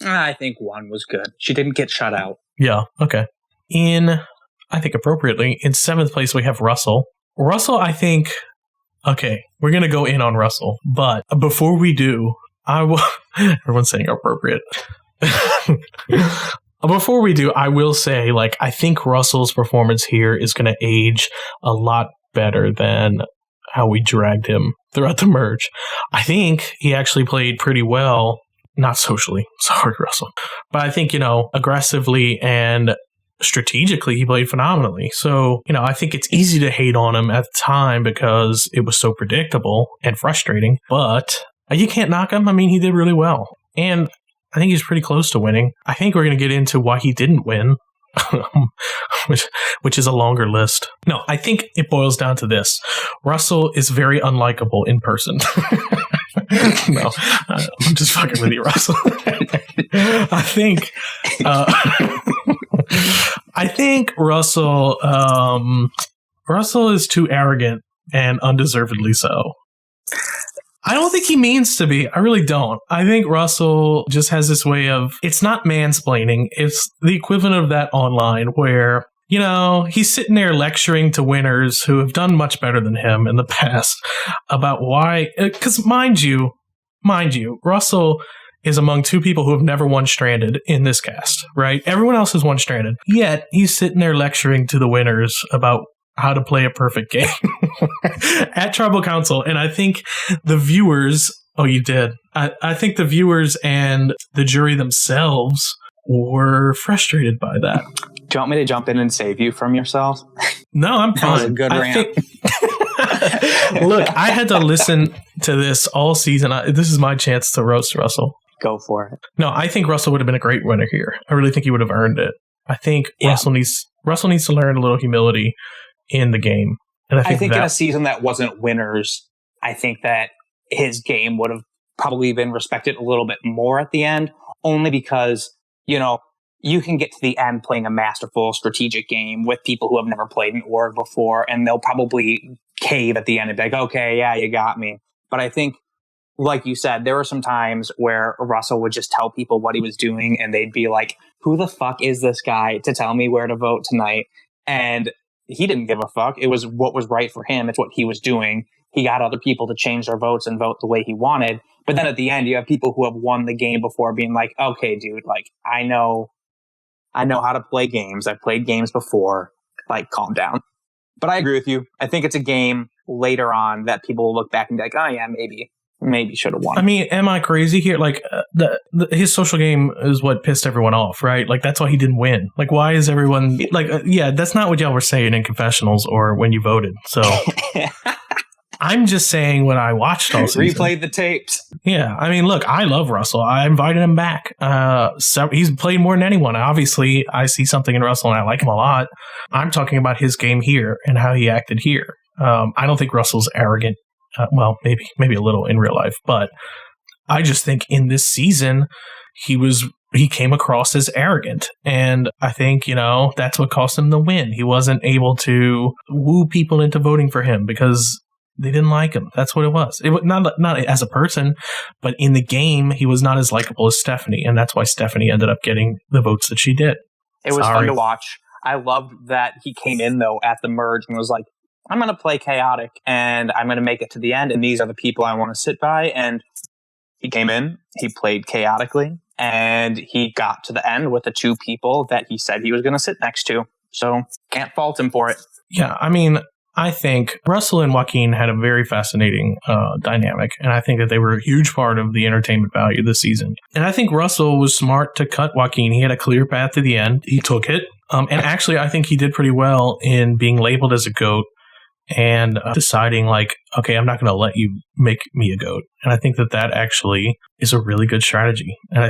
I think one was good. She didn't get shut out. Yeah, okay. I think appropriately, in 7th place, we have Russell. Russell, I think, okay, we're going to go in on Russell. But before we do, everyone's saying appropriate. Before we do, I will say, I think Russell's performance here is going to age a lot better than how we dragged him throughout the merge. I think he actually played pretty well, not socially. Sorry, Russell. But I think, aggressively and strategically, he played phenomenally. So, I think it's easy to hate on him at the time because it was so predictable and frustrating. But you can't knock him. I mean, he did really well. And I think he's pretty close to winning. I think we're going to get into why he didn't win, which is a longer list. No, I think it boils down to this. Russell is very unlikable in person. No, I'm just fucking with you, Russell. I think Russell is too arrogant and undeservedly so. I don't think he means to be. I really don't. I think Russell just has this way of, it's not mansplaining. It's the equivalent of that online where, you know, he's sitting there lecturing to winners who have done much better than him in the past about why, because mind you, Russell is among two people who have never won Stranded in this cast, right? Everyone else has won Stranded. Yet he's sitting there lecturing to the winners about how to play a perfect game at Tribal Council. And I think the viewers, oh, you did. I think the viewers and the jury themselves were frustrated by that. Do you want me to jump in and save you from yourself? No, I'm fine. That was a good rant. Look, I had to listen to this all season. This is my chance to roast Russell. Go for it. No, I think Russell would have been a great winner here. I really think he would have earned it. I think Russell needs to learn a little humility in the game. And I think in a season that wasn't winners, I think that his game would have probably been respected a little bit more at the end, only because, you know, you can get to the end playing a masterful strategic game with people who have never played an org before, and they'll probably cave at the end and be like, okay, yeah, you got me. But I think, like you said, there were some times where Russell would just tell people what he was doing, and they'd be like, who the fuck is this guy to tell me where to vote tonight? And he didn't give a fuck. It was what was right for him. It's what he was doing. He got other people to change their votes and vote the way he wanted. But then at the end, you have people who have won the game before being like, okay, dude, like, I know how to play games. I've played games before. Like, calm down. But I agree with you. I think it's a game later on that people will look back and be like, oh yeah, maybe should have won. I mean, am I crazy here? Like, his social game is what pissed everyone off, right? Like, that's why he didn't win. Like, why is everyone like, yeah, that's not what y'all were saying in confessionals or when you voted. So I'm just saying what I watched all season. Replayed the tapes. Yeah, I mean, look, I love Russell. I invited him back. So he's played more than anyone. Obviously, I see something in Russell and I like him a lot. I'm talking about his game here and how he acted here. I don't think Russell's arrogant. Well, maybe a little in real life, but I just think in this season he came across as arrogant, and I think, you know, that's what cost him the win. He wasn't able to woo people into voting for him because they didn't like him. That's what it was. It was not as a person, but in the game he was not as likable as Stephanie, and that's why Stephanie ended up getting the votes that she did. It was fun to watch. I loved that he came in though at the merge and was like, I'm going to play chaotic and I'm going to make it to the end. And these are the people I want to sit by. And he came in, he played chaotically, and he got to the end with the two people that he said he was going to sit next to. So can't fault him for it. Yeah. I mean, I think Russell and Joaquin had a very fascinating dynamic. And I think that they were a huge part of the entertainment value this season. And I think Russell was smart to cut Joaquin. He had a clear path to the end. He took it. And actually, I think he did pretty well in being labeled as a GOAT and deciding like, okay, I'm not going to let you make me a GOAT. And I think that actually is a really good strategy. And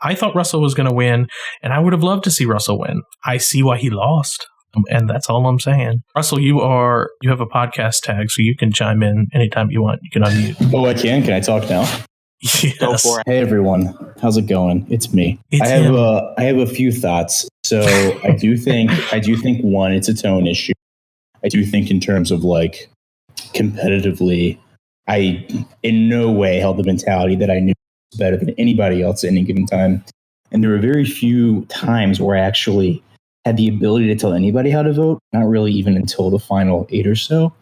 I thought Russell was going to win, and I would have loved to see Russell win. I see why he lost. And that's all I'm saying. Russell, you have a podcast tag, so you can chime in anytime you want. You can unmute. Oh, I can? Can I talk now? Yes. Go for it. Hey, everyone. How's it going? It's me. It's I have a few thoughts. So I do think one, it's a tone issue. I do think in terms of like competitively, I in no way held the mentality that I knew better than anybody else at any given time. And there were very few times where I actually had the ability to tell anybody how to vote, not really even until the final 8 or so.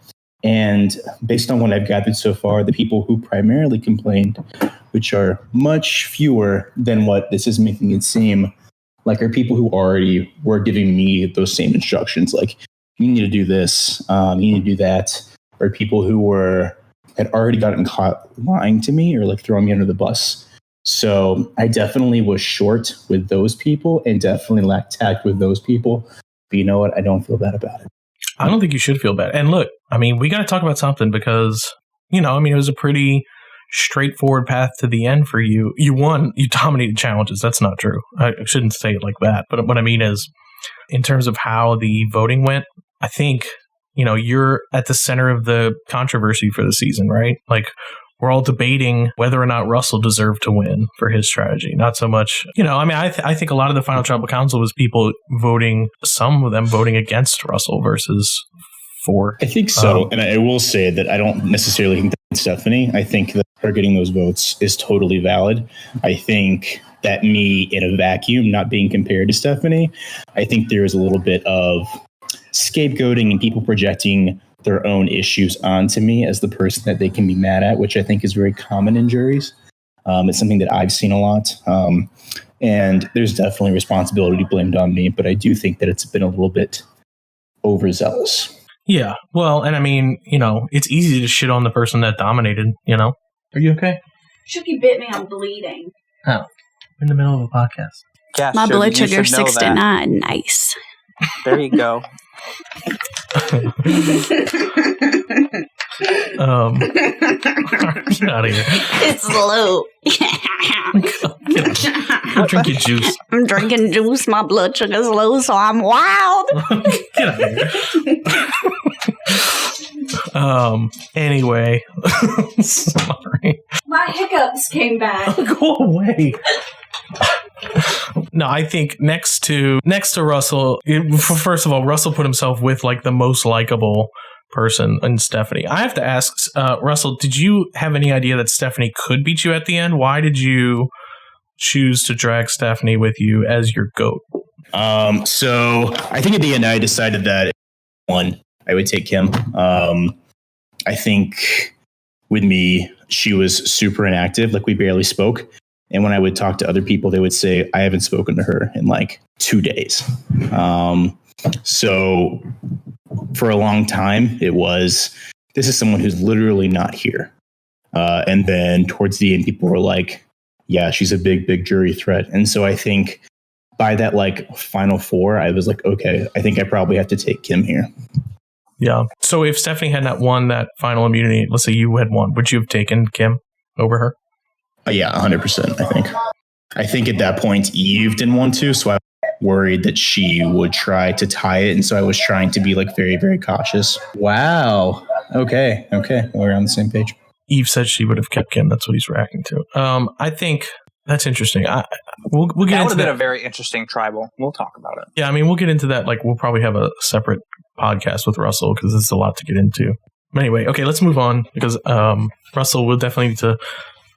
And based on what I've gathered so far, the people who primarily complained, which are much fewer than what this is making it seem, like are people who already were giving me those same instructions, like, you need to do this, you need to do that, or people who had already gotten caught lying to me or like throwing me under the bus. So I definitely was short with those people and definitely lacked tact with those people. But you know what? I don't feel bad about it. I don't think you should feel bad. And look, I mean, we got to talk about something because, you know, I mean, it was a pretty straightforward path to the end for you. You won, you dominated challenges. That's not true. I shouldn't say it like that. But what I mean is, in terms of how the voting went, I think, you know, you're at the center of the controversy for the season, right? Like, we're all debating whether or not Russell deserved to win for his strategy. Not so much, you know, I mean, I think a lot of the final tribal council was people voting, some of them voting against Russell versus 4. I think so. And I will say that I don't necessarily think that's Stephanie. I think that her getting those votes is totally valid. I think that me in a vacuum, not being compared to Stephanie, I think there is a little bit of scapegoating and people projecting their own issues onto me as the person that they can be mad at, which I think is very common in juries. It's something that I've seen a lot. And there's definitely responsibility blamed on me, but I do think that it's been a little bit overzealous. Yeah. Well, and I mean, it's easy to shit on the person that dominated, Are you okay? Shuki bit me, I'm bleeding. Oh. In the middle of a podcast. Yeah, My blood sugar should know 69. Nice. There you go. Get out of here. It's low. Drink your juice. I'm drinking juice. My blood sugar's low, so I'm wild. Get out of here. Anyway. Sorry. My hiccups came back. Go away. No, I think next to Russell, first of all, Russell put himself with like the most likable person in Stephanie. I have to ask, Russell, did you have any idea that Stephanie could beat you at the end? Why did you choose to drag Stephanie with you as your GOAT? So I think at the end I decided that one, I would take Kim. I think with me, she was super inactive, like we barely spoke. And when I would talk to other people, they would say, I haven't spoken to her in like 2 days. So for a long time, it was, this is someone who's literally not here. And then towards the end, people were like, yeah, she's a big, big jury threat. And so I think by that like final 4, I was like, okay, I think I probably have to take Kim here. Yeah. So if Stephanie had not won that final immunity, let's say you had won, would you have taken Kim over her? Yeah, 100%, I think. I think at that point, Eve didn't want to, so I was worried that she would try to tie it, and so I was trying to be like very, very cautious. Wow. Okay. We're on the same page. Eve said she would have kept Kim. That's what he's reacting to. I think that's interesting. We'll get into that. That would have been a very interesting tribal. We'll talk about it. Yeah, I mean, we'll get into that. Like, we'll probably have a separate podcast with Russell because it's a lot to get into. But anyway, okay, let's move on because Russell will definitely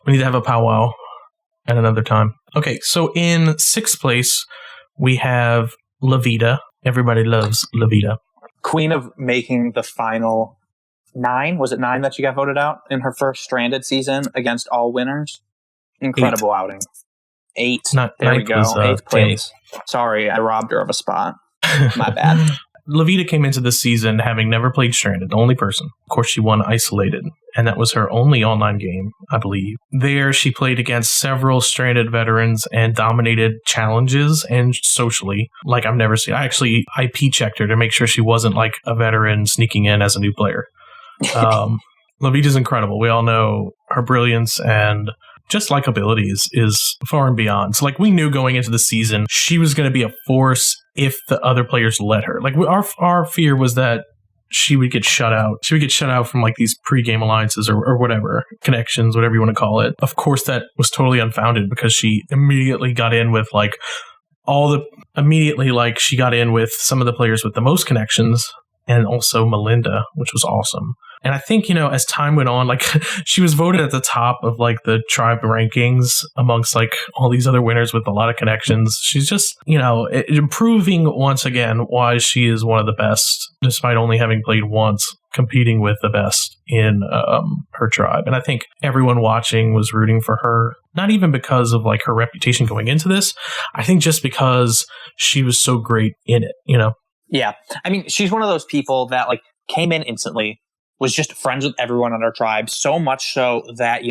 we need to have a powwow at another time. Okay, so in 6th place, we have Levita. Everybody loves Levita. Queen of making the final 9. Was it 9 that she got voted out in her first Stranded season against all winners? Incredible 8. Outing. 8. There we go. Was, 8th place. 10. Sorry, I robbed her of a spot. My bad. Levita came into this season having never played Stranded, the only person. Of course, she won Isolated, and that was her only online game, I believe. There, she played against several Stranded veterans and dominated challenges and socially like I've never seen. I actually IP checked her to make sure she wasn't like a veteran sneaking in as a new player. Levita's incredible. We all know her brilliance and just likability is far and beyond. So like we knew going into the season, she was going to be a force if the other players let her. Like our fear was that she would get shut out. She would get shut out from like these pre-game alliances or whatever, connections, whatever you want to call it. Of course, that was totally unfounded because she immediately got in with like she got in with some of the players with the most connections and also Melinda, which was awesome. And I think, as time went on, like she was voted at the top of like the tribe rankings amongst like all these other winners with a lot of connections. She's just, proving once again why she is one of the best, despite only having played once, competing with the best in her tribe. And I think everyone watching was rooting for her, not even because of like her reputation going into this. I think just because she was so great in it, Yeah. I mean, she's one of those people that like came in instantly, was just friends with everyone on our tribe, so much so that,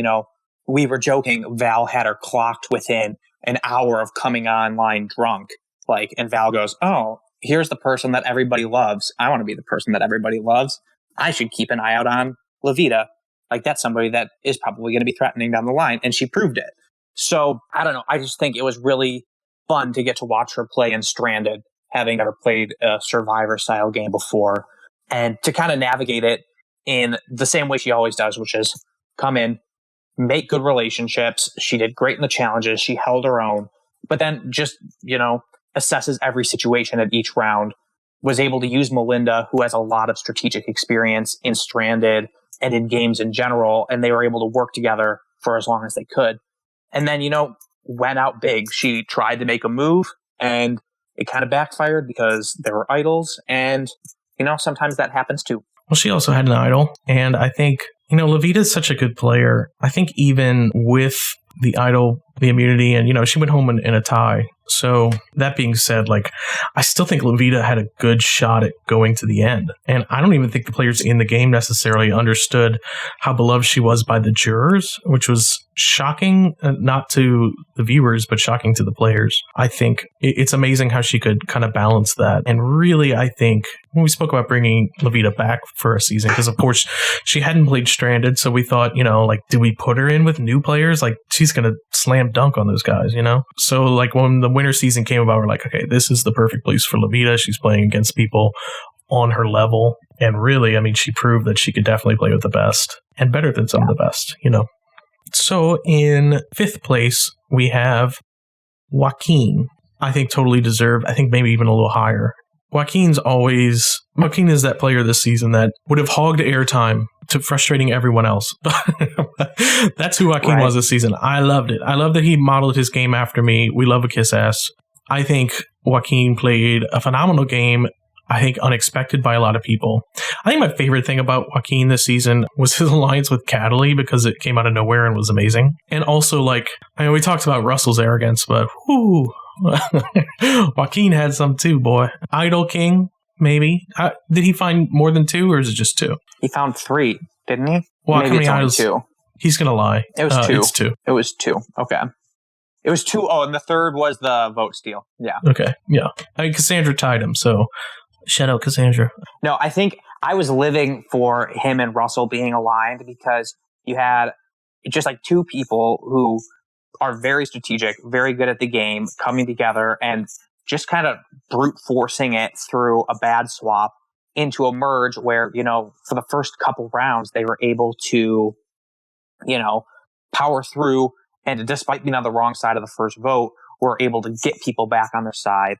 we were joking, Val had her clocked within an hour of coming online drunk. Like, and Val goes, oh, here's the person that everybody loves. I want to be the person that everybody loves. I should keep an eye out on Levita. Like, that's somebody that is probably going to be threatening down the line. And she proved it. So, I don't know. I just think it was really fun to get to watch her play in Stranded, having never played a Survivor-style game before, and to kind of navigate it in the same way she always does, which is come in, make good relationships. She did great in the challenges. She held her own, but then just, assesses every situation at each round was able to use Melinda, who has a lot of strategic experience in Stranded and in games in general, and they were able to work together for as long as they could. And then, went out big. She tried to make a move, and it kind of backfired because there were idols, and, sometimes that happens too. Well, she also had an idol, and I think, Levita is such a good player. I think even with the idol, the immunity, and, she went home in a tie. So that being said, I still think Levita had a good shot at going to the end. And I don't even think the players in the game necessarily understood how beloved she was by the jurors, which was shocking, not to the viewers, but shocking to the players. I think it's amazing how she could kind of balance that. And really, I think when we spoke about bringing Levita back for a season, because of course she hadn't played Stranded. So we thought, do we put her in with new players? She's going to slam dunk on those guys, So when the winter season came about, we're like, okay, this is the perfect place for Levita. She's playing against people on her level. And really, she proved that she could definitely play with the best and better than some of the best, So in 5th place, we have Joaquin. I think totally deserved. I think maybe even a little higher. Joaquin is that player this season that would have hogged airtime to frustrating everyone else. That's who Joaquin was this season. I loved it. I love that he modeled his game after me. We love a kiss ass. I think Joaquin played a phenomenal game. I think unexpected by a lot of people. I think my favorite thing about Joaquin this season was his alliance with Cataly, because it came out of nowhere and was amazing. And also, we talked about Russell's arrogance, but Joaquin had some too, boy. Idol King, maybe. Did he find more than 2, or is it just 2? He found 3, didn't he? Well, maybe how many it's idols? 2. He's going to lie. It was 2. It's 2. It was 2. Okay. It was 2. Oh, and the third was the vote steal. Yeah. Okay. Yeah. Cassandra tied him, so shout out Cassandra. No, I think I was living for him and Russell being aligned, because you had just 2 people who are very strategic, very good at the game, coming together and just kind of brute forcing it through a bad swap into a merge where, for the first couple rounds, they were able to, power through, and despite being on the wrong side of the first vote, were able to get people back on their side,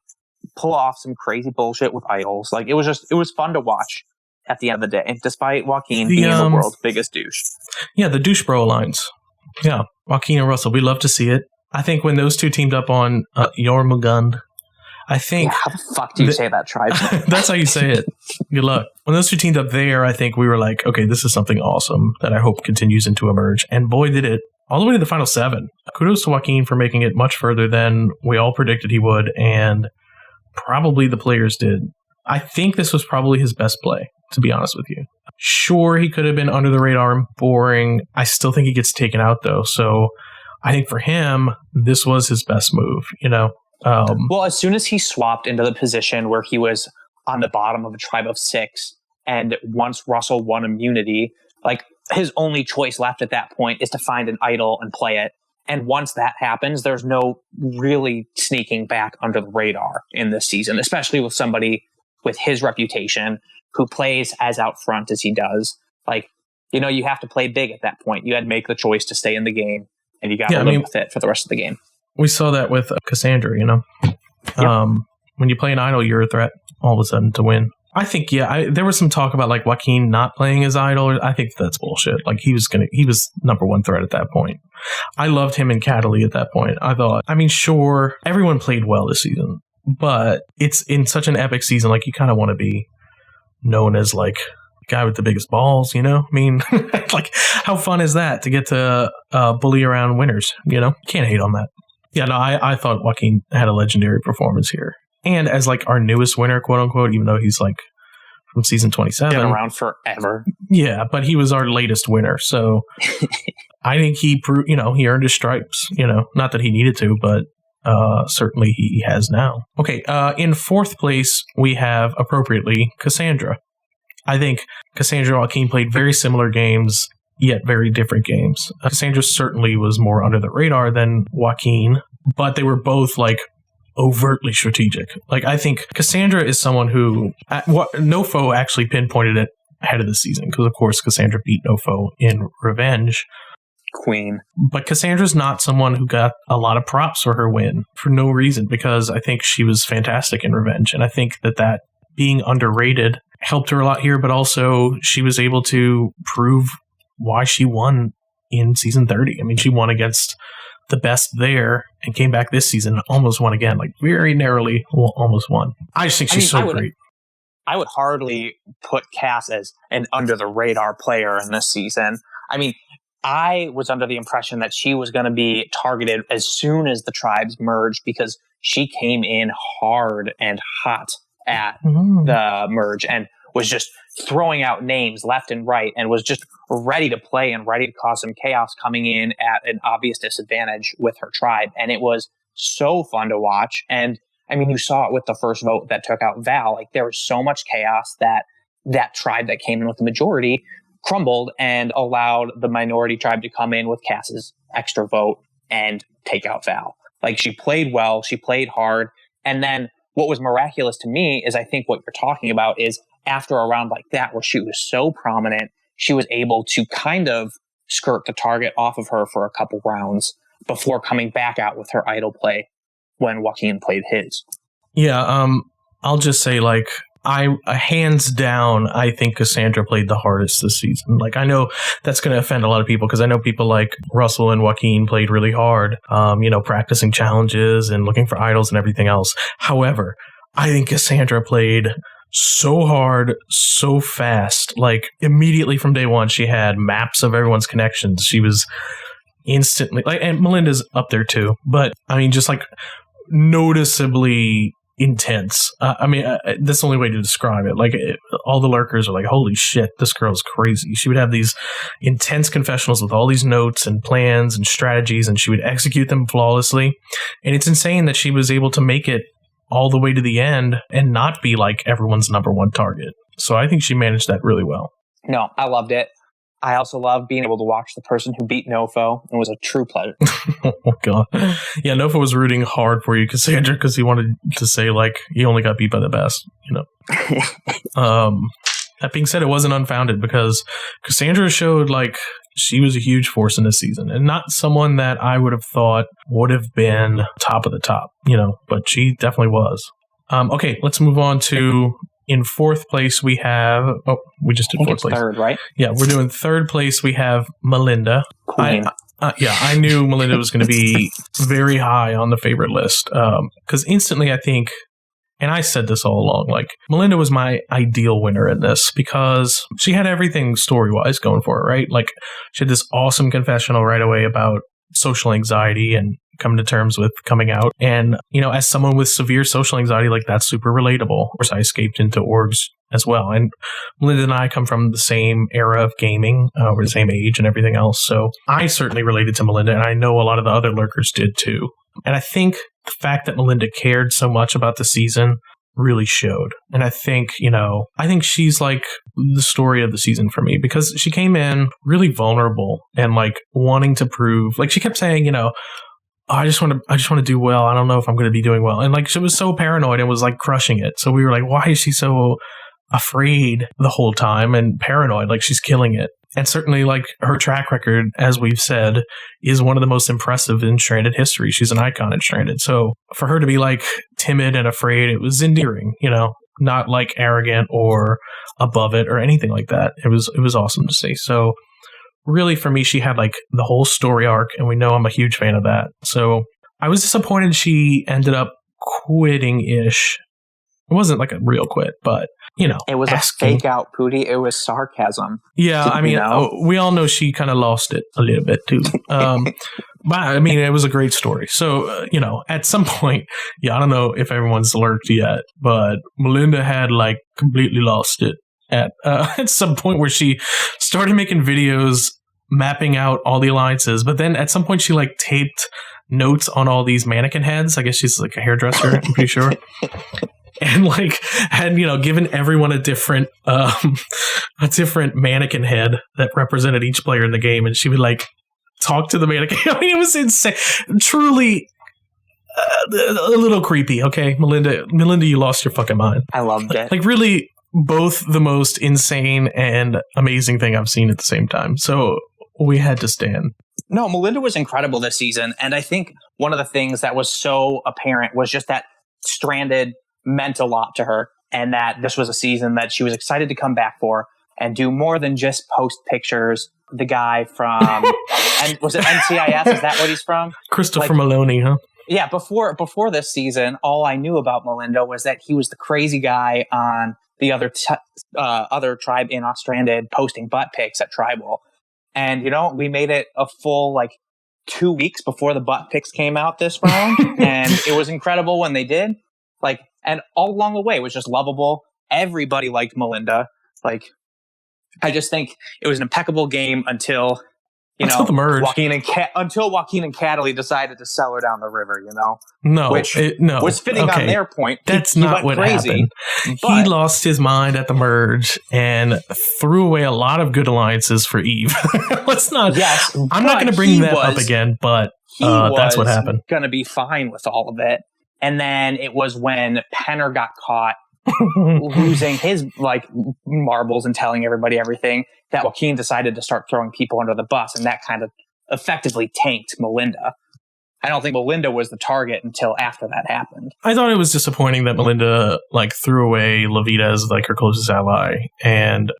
pull off some crazy bullshit with idols. It was fun to watch at the end of the day, despite Joaquin being the world's biggest douche. Yeah, the douche bro alliance. Yeah, Joaquin and Russell, we love to see it. I think when those two teamed up on Jormungand, I think... Yeah, how the fuck do you say that, tribe? That's how you say it. Good luck. When those two teamed up there, I think we were like, okay, this is something awesome that I hope continues into a merge. And boy, did it. All the way to the final 7. Kudos to Joaquin for making it much further than we all predicted he would, and probably the players did. I think this was probably his best play, to be honest with you. Sure, he could have been under the radar and boring. I still think he gets taken out, though. So I think for him, this was his best move, Well, as soon as he swapped into the position where he was on the bottom of a tribe of 6, and once Russell won immunity, his only choice left at that point is to find an idol and play it. And once that happens, there's no really sneaking back under the radar in this season, especially with somebody with his reputation who plays as out front as he does. You have to play big at that point. You had to make the choice to stay in the game, and you got to live with it for the rest of the game. We saw that with Cassandra, Yep. When you play an idol, you're a threat all of a sudden to win. I think, there was some talk about Joaquin not playing his idol. I think that's bullshit. He was number 1 threat at that point. I loved him and Cataly at that point. I thought, sure, everyone played well this season, but it's in such an epic season, you kind of want to be known as guy with the biggest balls, how fun is that to get to bully around winners, Can't hate on that. Yeah, no, I thought Joaquin had a legendary performance here. And as our newest winner, quote unquote, even though he's from season 27. Been around forever. Yeah, but he was our latest winner. So I think he proved, he earned his stripes, not that he needed to, but certainly he has now. Okay, in 4th place, we have appropriately Cassandra. I think Cassandra and Joaquin played very similar games, yet very different games. Cassandra certainly was more under the radar than Joaquin, but they were both overtly strategic. I think Cassandra is someone who Nofo actually pinpointed it ahead of the season, because of course Cassandra beat Nofo in Revenge. Queen. But Cassandra's not someone who got a lot of props for her win for no reason, because I think she was fantastic in Revenge, and I think that being underrated helped her a lot here, but also she was able to prove why she won in season 30. I mean, she won against the best there and came back this season and almost won again, like very narrowly almost won. I just think she's great. I would hardly put Cass as an under the radar player in this season. I mean, I was under the impression that she was going to be targeted as soon as the tribes merged because she came in hard and hot at the merge and was just throwing out names left and right and was just ready to play and ready to cause some chaos, coming in at an obvious disadvantage with her tribe. And it was so fun to watch. And I mean, you saw it with the first vote that took out Val. Like, there was so much chaos that that tribe that came in with the majority crumbled and allowed the minority tribe to come in with Cass's extra vote and take out Val. Like, she played well, she played hard. And then what was miraculous to me is, I think what you're talking about is, after a round like that where she was so prominent, she was able to kind of skirt the target off of her for a couple rounds before coming back out with her idol play when Joaquin played his. Yeah, I'll just say, like, hands down, I think Cassandra played the hardest this season. Like, I know that's going to offend a lot of people because I know people like Russell and Joaquin played really hard, practicing challenges and looking for idols and everything else. However, I think Cassandra played so hard, so fast. Like, immediately from day one, she had maps of everyone's connections. She was instantly, like, and Melinda's up there too, but I mean, just like noticeably intense. That's the only way to describe it. Like, all the lurkers are like, holy shit, this girl's crazy. She would have these intense confessionals with all these notes and plans and strategies, and she would execute them flawlessly. And it's insane that she was able to make it all the way to the end and not be like everyone's number one target. So I think she managed that really well. No, I loved it. I also love being able to watch the person who beat Nofo. It was a true pleasure. Oh, God. Yeah, Nofo was rooting hard for you, Cassandra, because he wanted to say, like, he only got beat by the best, you know. That being said, it wasn't unfounded because Cassandra showed, like, she was a huge force in this season and not someone that I would have thought would have been top of the top, you know, but she definitely was. Okay, let's move on to... In fourth place, we have... Oh, we just did fourth place. Third, right? Yeah, we're doing third place. We have Melinda. Queen. I knew Melinda was going to be very high on the favorite list. Because instantly, I think... And I said this all along, like, Melinda was my ideal winner in this because she had everything story-wise going for her, right? Like, she had this awesome confessional right away about social anxiety and coming to terms with coming out. And, you know, as someone with severe social anxiety, like, that's super relatable. Of course, I escaped into orgs as well. And Melinda and I come from the same era of gaming. We're the same age and everything else. So I certainly related to Melinda, and I know a lot of the other lurkers did too. And I think the fact that Melinda cared so much about the season really showed. And I think, she's like the story of the season for me because she came in really vulnerable and like wanting to prove, like, she kept saying, I just want to do well. I don't know if I'm going to be doing well. And like, she was so paranoid and was like crushing it. So we were like, why is she so afraid the whole time and paranoid? Like, she's killing it. And certainly, like, her track record, as we've said, is one of the most impressive in Stranded history. She's an icon in Stranded. So for her to be like timid and afraid, it was endearing, not like arrogant or above it or anything like that. It was awesome to see. So really, for me, she had like the whole story arc, and we know I'm a huge fan of that. So I was disappointed she ended up quitting-ish. It wasn't like a real quit, but, it was a fake out, Pootie. It was sarcasm. Yeah, I mean, we all know she kind of lost it a little bit too. But I mean, it was a great story. So, at some point, I don't know if everyone's lurked yet, but Melinda had like completely lost it at some point where she started making videos mapping out all the alliances. But then at some point she like taped notes on all these mannequin heads. I guess she's like a hairdresser, I'm pretty sure. And like had, given everyone a different mannequin head that represented each player in the game. And she would like talk to the mannequin. I mean, it was insane. Truly a little creepy. Okay, Melinda, you lost your fucking mind. I loved it. Like, really, both the most insane and amazing thing I've seen at the same time. So we had to stand. No, Melinda was incredible this season. And I think one of the things that was so apparent was just that Stranded meant a lot to her. and that this was a season that she was excited to come back for and do more than just post pictures. The guy from, and was it NCIS? Is that what he's from? Christopher Maloney, huh? Yeah, before this season, all I knew about Melinda was that he was the crazy guy on the other tribe in Ostranded posting butt pics at Tribal. And, we made it a full, 2 weeks before the butt pics came out this round. And it was incredible when they did. And all along the way, it was just lovable. Everybody liked Melinda. I just think it was an impeccable game until the merge. Joaquin and Cataly decided to sell her down the river. No, which was fitting on their point. That's not what happened. He lost his mind at the merge and threw away a lot of good alliances for Eve. Let's not. Yes, I'm not going to bring that up again, but that's what happened. Going to be fine with all of it. And then it was when Penner got caught losing his marbles and telling everybody everything, that Joaquin decided to start throwing people under the bus, and that kind of effectively tanked Melinda. I don't think Melinda was the target until after that happened. I thought it was disappointing that Melinda threw away Levita as her closest ally and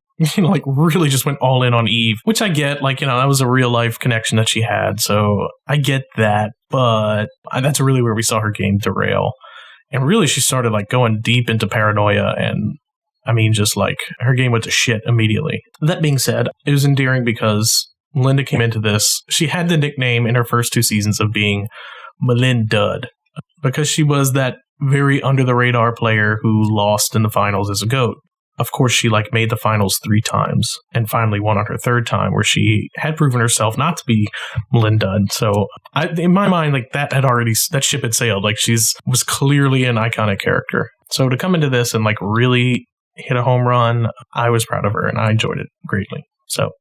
really just went all in on Eve, which I get, that was a real life connection that she had, so I get that, but that's really where we saw her game derail. And really, she started going deep into paranoia, and her game went to shit immediately. That being said, it was endearing because Melinda came into this. She had the nickname in her first 2 seasons of being Melindud, because she was that very under the radar player who lost in the finals as a GOAT. Of course, she made the finals 3 times and finally won on her 3rd time, where she had proven herself not to be Melinda. So, in my mind, that ship had sailed. She was clearly an iconic character. So to come into this and really hit a home run, I was proud of her and I enjoyed it greatly. So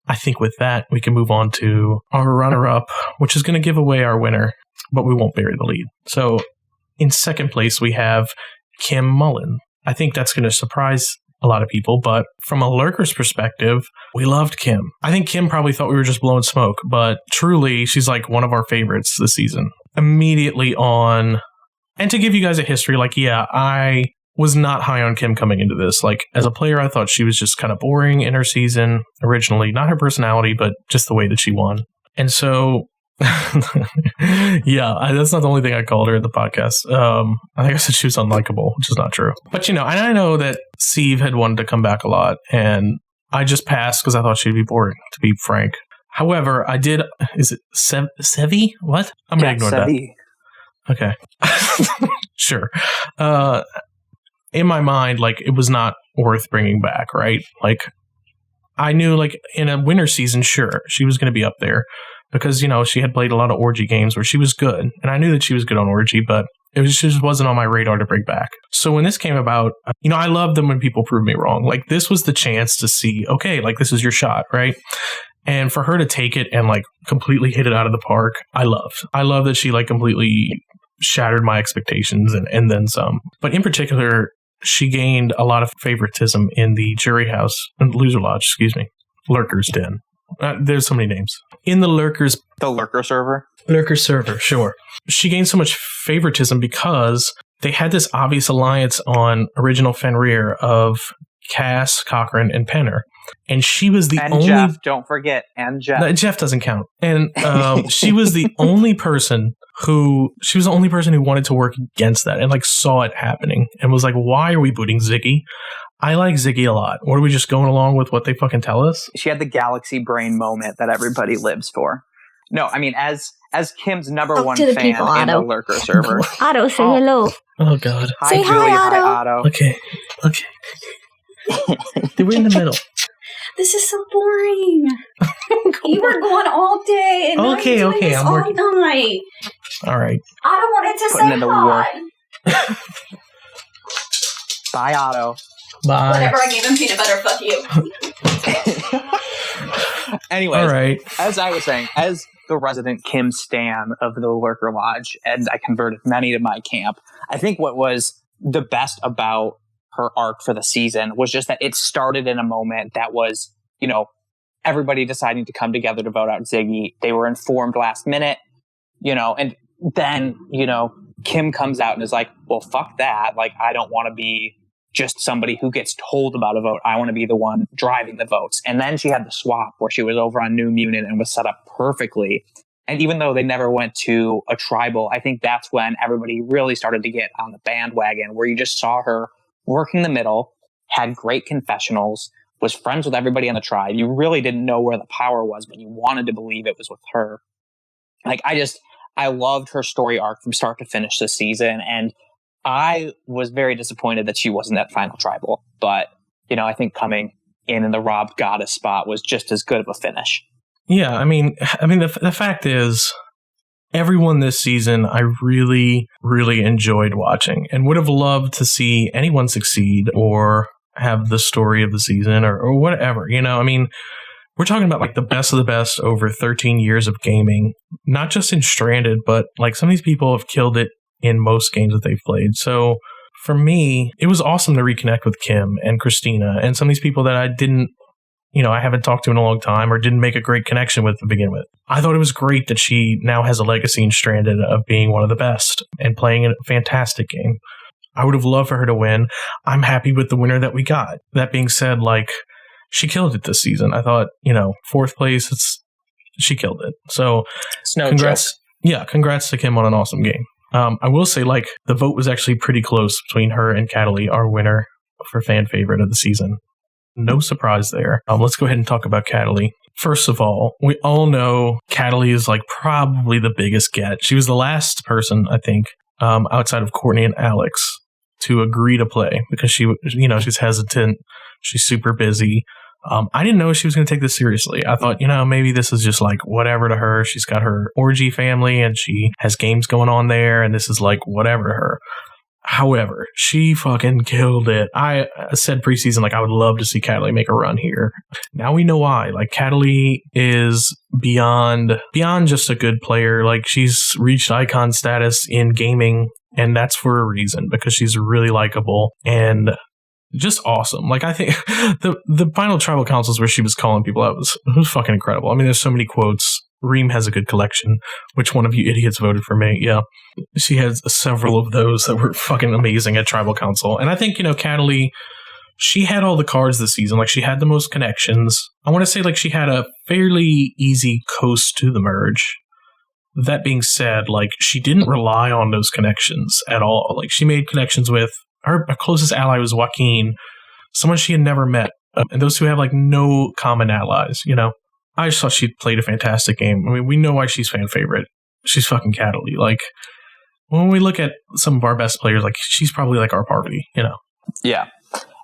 I think with that, we can move on to our runner-up, which is going to give away our winner, but we won't bury the lead. So in 2nd place, we have Kim Mullen. I think that's going to surprise a lot of people, but from a lurker's perspective, we loved Kim. I think Kim probably thought we were just blowing smoke, but truly, she's one of our favorites this season. Immediately on, and to give you guys a history, I was not high on Kim coming into this. As a player, I thought she was just kind of boring in her season originally, not her personality, but just the way that she won. And so yeah, that's not the only thing I called her in the podcast. I think I said she was unlikable, which is not true. But and I know that Steve had wanted to come back a lot, and I just passed because I thought she'd be boring, to be frank. However, I did. Is it Sevi? What? I'm gonna ignore Sevi. That. Okay, sure. In my mind, it was not worth bringing back, right? I knew, in a winter season, sure, she was going to be up there. Because, she had played a lot of Orgy games where she was good. And I knew that she was good on Orgy, but it just wasn't on my radar to bring back. So when this came about, I love them when people prove me wrong. This was the chance to see, okay, this is your shot, right? And for her to take it and completely hit it out of the park, I loved. I love that she completely shattered my expectations and then some. But in particular, she gained a lot of favoritism in the jury house, loser lodge, Lurker's Den. There's so many names. In the Lurker server? Lurker server, sure. She gained so much favoritism because they had this obvious alliance on original Fenrir of Cass, Cochran, and Penner. And she was the only... Jeff, don't forget. And Jeff. No, Jeff doesn't count. And she was the only person who wanted to work against that and saw it happening and was why are we booting Ziggy? I like Ziggy a lot. Or are we just going along with what they fucking tell us? She had the galaxy brain moment that everybody lives for. No, I mean, as Kim's number one fan people, in the Lurker server. Otto, say hello. Oh, God. Hi, say Julie. hi, Otto. Okay. They were in the middle. This is so boring. You were going all day. And okay, I'm working. All night. All right. I don't want it to say hi. Bye, Otto. Bye. Whatever, I gave him peanut butter. Fuck you. Anyways, all right. As I was saying, as the resident Kim stan of the Lurker Lodge, and I converted many to my camp, I think what was the best about her arc for the season was just that it started in a moment that was, everybody deciding to come together to vote out Ziggy. They were informed last minute, and then, Kim comes out and is like, well, fuck that. I don't want to be just somebody who gets told about a vote. I want to be the one driving the votes. And then she had the swap where she was over on New Mutant and was set up perfectly. And even though they never went to a tribal, I think that's when everybody really started to get on the bandwagon, where you just saw her working the middle, had great confessionals, was friends with everybody on the tribe. You really didn't know where the power was, but you wanted to believe it was with her. Like, I loved her story arc from start to finish this season. And I was very disappointed that she wasn't at final tribal. But, you know, I think coming in the Rob Goddess spot was just as good of a finish. Yeah, I mean, the fact is, everyone this season I really, really enjoyed watching and would have loved to see anyone succeed or have the story of the season or whatever. You know, I mean, we're talking about like the best of the best over 13 years of gaming, not just in Stranded, but like some of these people have killed it in most games that they've played. So for me, it was awesome to reconnect with Kim and Christina and some of these people that I didn't, you know, I haven't talked to in a long time or didn't make a great connection with to begin with. I thought it was great that she now has a legacy in Stranded of being one of the best and playing a fantastic game. I would have loved for her to win. I'm happy with the winner that we got. That being said, like, she killed it this season. I thought, you know, 4th place, she killed it. So congrats. Joke. Yeah, congrats to Kim on an awesome game. I will say, like, the vote was actually pretty close between her and Cataly, our winner for fan favorite of the season. No surprise there. Let's go ahead and talk about Cataly. First of all, we all know Cataly is like probably the biggest get. She was the last person, I think, outside of Courtney and Alex to agree to play because she, you know, she's hesitant. She's super busy. I didn't know she was going to take this seriously. I thought, you know, maybe this is just like whatever to her. She's got her orgy family and she has games going on there and this is like whatever to her. However, she fucking killed it. I said preseason, like, I would love to see Cataly make a run here. Now we know why. Like, Cataly is beyond just a good player. Like, she's reached icon status in gaming, and that's for a reason, because she's really likable and just awesome. Like, I think the final tribal councils where she was calling people out was fucking incredible. I mean, there's so many quotes. Reem has a good collection. Which one of you idiots voted for me? Yeah. She has several of those that were fucking amazing at Tribal Council. And I think, you know, Cataly, she had all the cards this season. Like, she had the most connections. I want to say, like, she had a fairly easy coast to the merge. That being said, like, she didn't rely on those connections at all. Like, she made connections with her closest ally was Joaquin, someone she had never met. And those two have, like, no common allies, you know? I just thought she played a fantastic game. I mean, we know why she's fan favorite. She's fucking Cataly. Like, when we look at some of our best players, like, she's probably like our Parvati, you know? Yeah.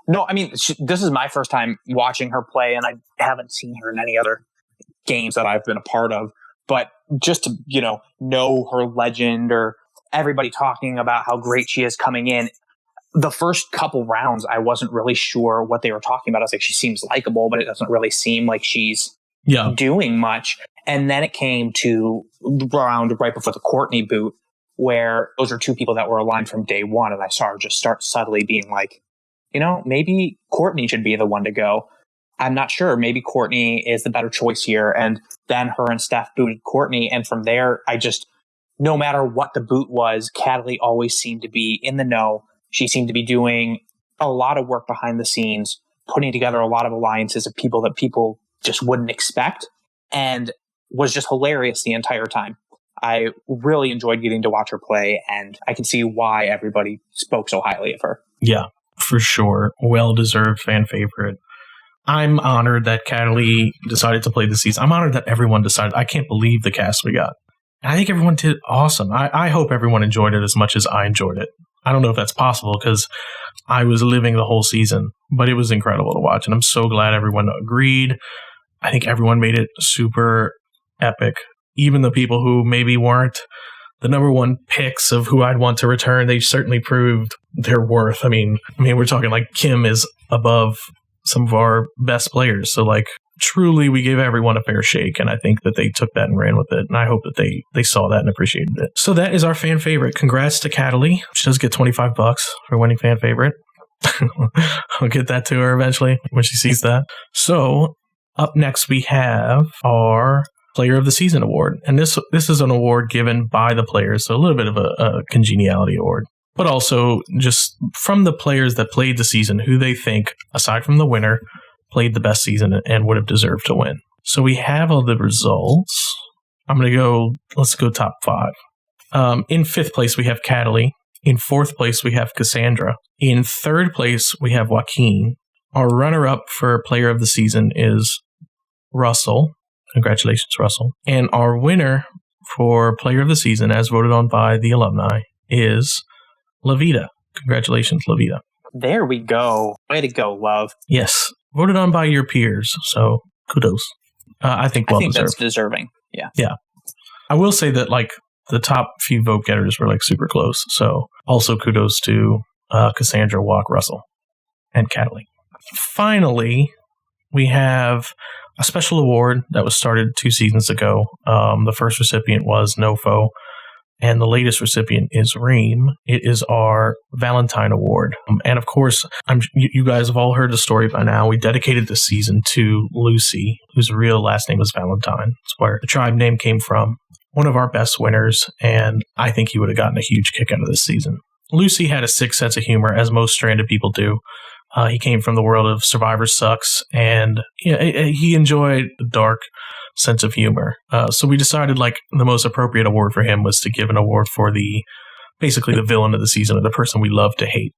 No, I mean, this is my first time watching her play, and I haven't seen her in any other games that I've been a part of. But just to, you know her legend or everybody talking about how great she is coming in, the first couple rounds, I wasn't really sure what they were talking about. I was like, she seems likable, but it doesn't really seem like she's doing much. And then it came to round right before the Courtney boot, where those are two people that were aligned from day one. And I saw her just start subtly being like, you know, maybe Courtney should be the one to go. I'm not sure. Maybe Courtney is the better choice here. And then her and Steph booted Courtney. And from there, no matter what the boot was, Cataly always seemed to be in the know. She seemed to be doing a lot of work behind the scenes, putting together a lot of alliances of people that people just wouldn't expect, and was just hilarious the entire time. I really enjoyed getting to watch her play, and I can see why everybody spoke so highly of her. Yeah, for sure. Well-deserved fan favorite. I'm honored that Cataly decided to play this season. I'm honored that everyone decided. I can't believe the cast we got. And I think everyone did awesome. I hope everyone enjoyed it as much as I enjoyed it. I don't know if that's possible because I was living the whole season, but it was incredible to watch. And I'm so glad everyone agreed. I think everyone made it super epic. Even the people who maybe weren't the number one picks of who I'd want to return, they certainly proved their worth. I mean, we're talking like Kim is above some of our best players. So like truly we gave everyone a fair shake. And I think that they took that and ran with it. And I hope that they saw that and appreciated it. So that is our fan favorite. Congrats to Cataly. She does get $25 for winning fan favorite. I'll get that to her eventually when she sees that. So up next we have our Player of the Season award. And this is an award given by the players. So a little bit of a congeniality award. but also just from the players that played the season, who they think, aside from the winner, played the best season and would have deserved to win. So we have all the results. Let's go top 5. In 5th place, we have Cataly. In 4th place, we have Cassandra. In 3rd place, we have Joaquin. Our runner-up for player of the season is Russell. Congratulations, Russell. And our winner for player of the season, as voted on by the alumni, is Lavita. Congratulations, Lavita. There we go. Way to go, Love. Yes. Voted on by your peers. So kudos. I think deserved. That's deserving. Yeah. Yeah. I will say that the top few vote getters were super close. So also kudos to Cassandra, Walk, Russell, and Cataly. Finally, we have a special award that was started 2 seasons ago. The first recipient was Nofo, and the latest recipient is Reem. It is our Valentine Award. And of course, you guys have all heard the story by now. We dedicated this season to Lucy, whose real last name is Valentine. It's where the tribe name came from. One of our best winners, and I think he would have gotten a huge kick out of this season. Lucy had a sick sense of humor, as most stranded people do. He came from the world of Survivor Sucks, and he enjoyed the dark sense of humor. So we decided the most appropriate award for him was to give an award for basically the villain of the season, or the person we love to hate.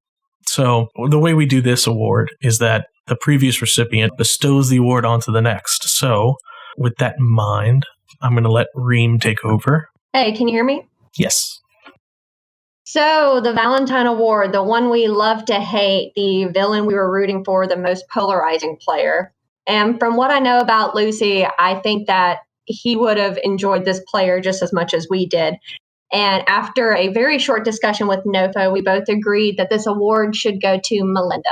So the way we do this award is that the previous recipient bestows the award onto the next. So with that in mind, I'm going to let Reem take over. Hey, can you hear me? Yes. So the Valentine Award, the one we love to hate, the villain we were rooting for, the most polarizing player. And from what I know about Lucy, I think that he would have enjoyed this player just as much as we did. And after a very short discussion with Nofo, we both agreed that this award should go to Melinda.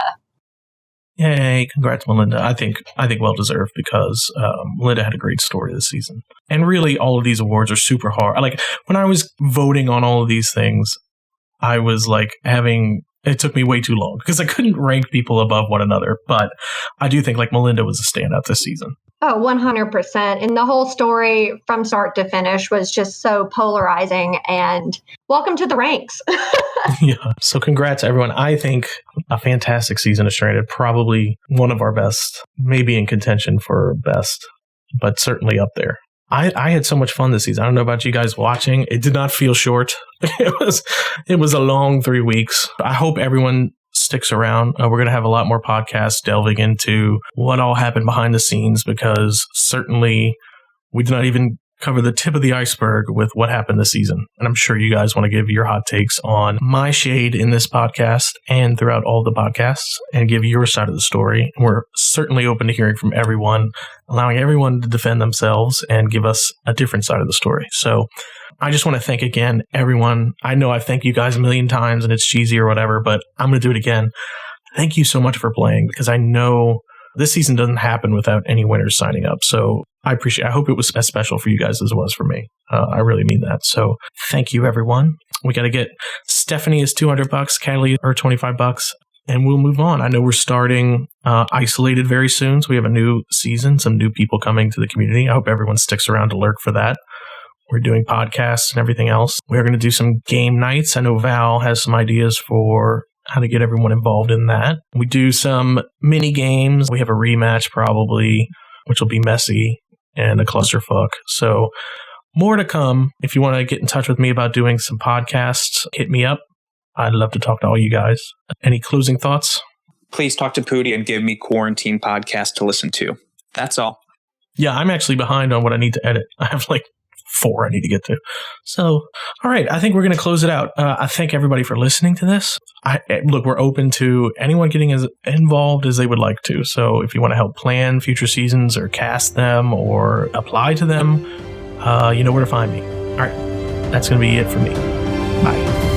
Yay, congrats, Melinda. I think well deserved, because Melinda had a great story this season. And really, all of these awards are super hard. When I was voting on all of these things, I was it took me way too long because I couldn't rank people above one another. But I do think Melinda was a standout this season. Oh, 100%. And the whole story from start to finish was just so polarizing, and welcome to the ranks. Yeah. So congrats, everyone. I think a fantastic season of Stranded, probably one of our best, maybe in contention for best, but certainly up there. I had so much fun this season. I don't know about you guys watching. It did not feel short. It was a long 3 weeks. I hope everyone sticks around. We're going to have a lot more podcasts delving into what all happened behind the scenes, because certainly we did not even cover the tip of the iceberg with what happened this season. And I'm sure you guys want to give your hot takes on my shade in this podcast and throughout all the podcasts, and give your side of the story. And we're certainly open to hearing from everyone, allowing everyone to defend themselves and give us a different side of the story. So I just want to thank again, everyone. I know I've thanked you guys a million times and it's cheesy or whatever, but I'm going to do it again. Thank you so much for playing, because I know this season doesn't happen without any winners signing up. So I hope it was as special for you guys as it was for me. I really mean that. So thank you, everyone. We got to get Stephanie is $200, Cataly or $25, and we'll move on. I know we're starting Isolated very soon. So we have a new season, some new people coming to the community. I hope everyone sticks around to lurk for that. We're doing podcasts and everything else. We're going to do some game nights. I know Val has some ideas for how to get everyone involved in that. We do some mini games. We have a rematch probably, which will be messy and a clusterfuck. So more to come. If you want to get in touch with me about doing some podcasts, hit me up. I'd love to talk to all you guys. Any closing thoughts? Please talk to Pooty and give me Quarantine Podcast to listen to. That's all. Yeah, I'm actually behind on what I need to edit. I have 4 I need to get to. So, all right, I think we're going to close it out. I thank everybody for listening to this. Look, we're open to anyone getting as involved as they would like to. So if you want to help plan future seasons or cast them or apply to them, you know where to find me. All right, that's going to be it for me. Bye.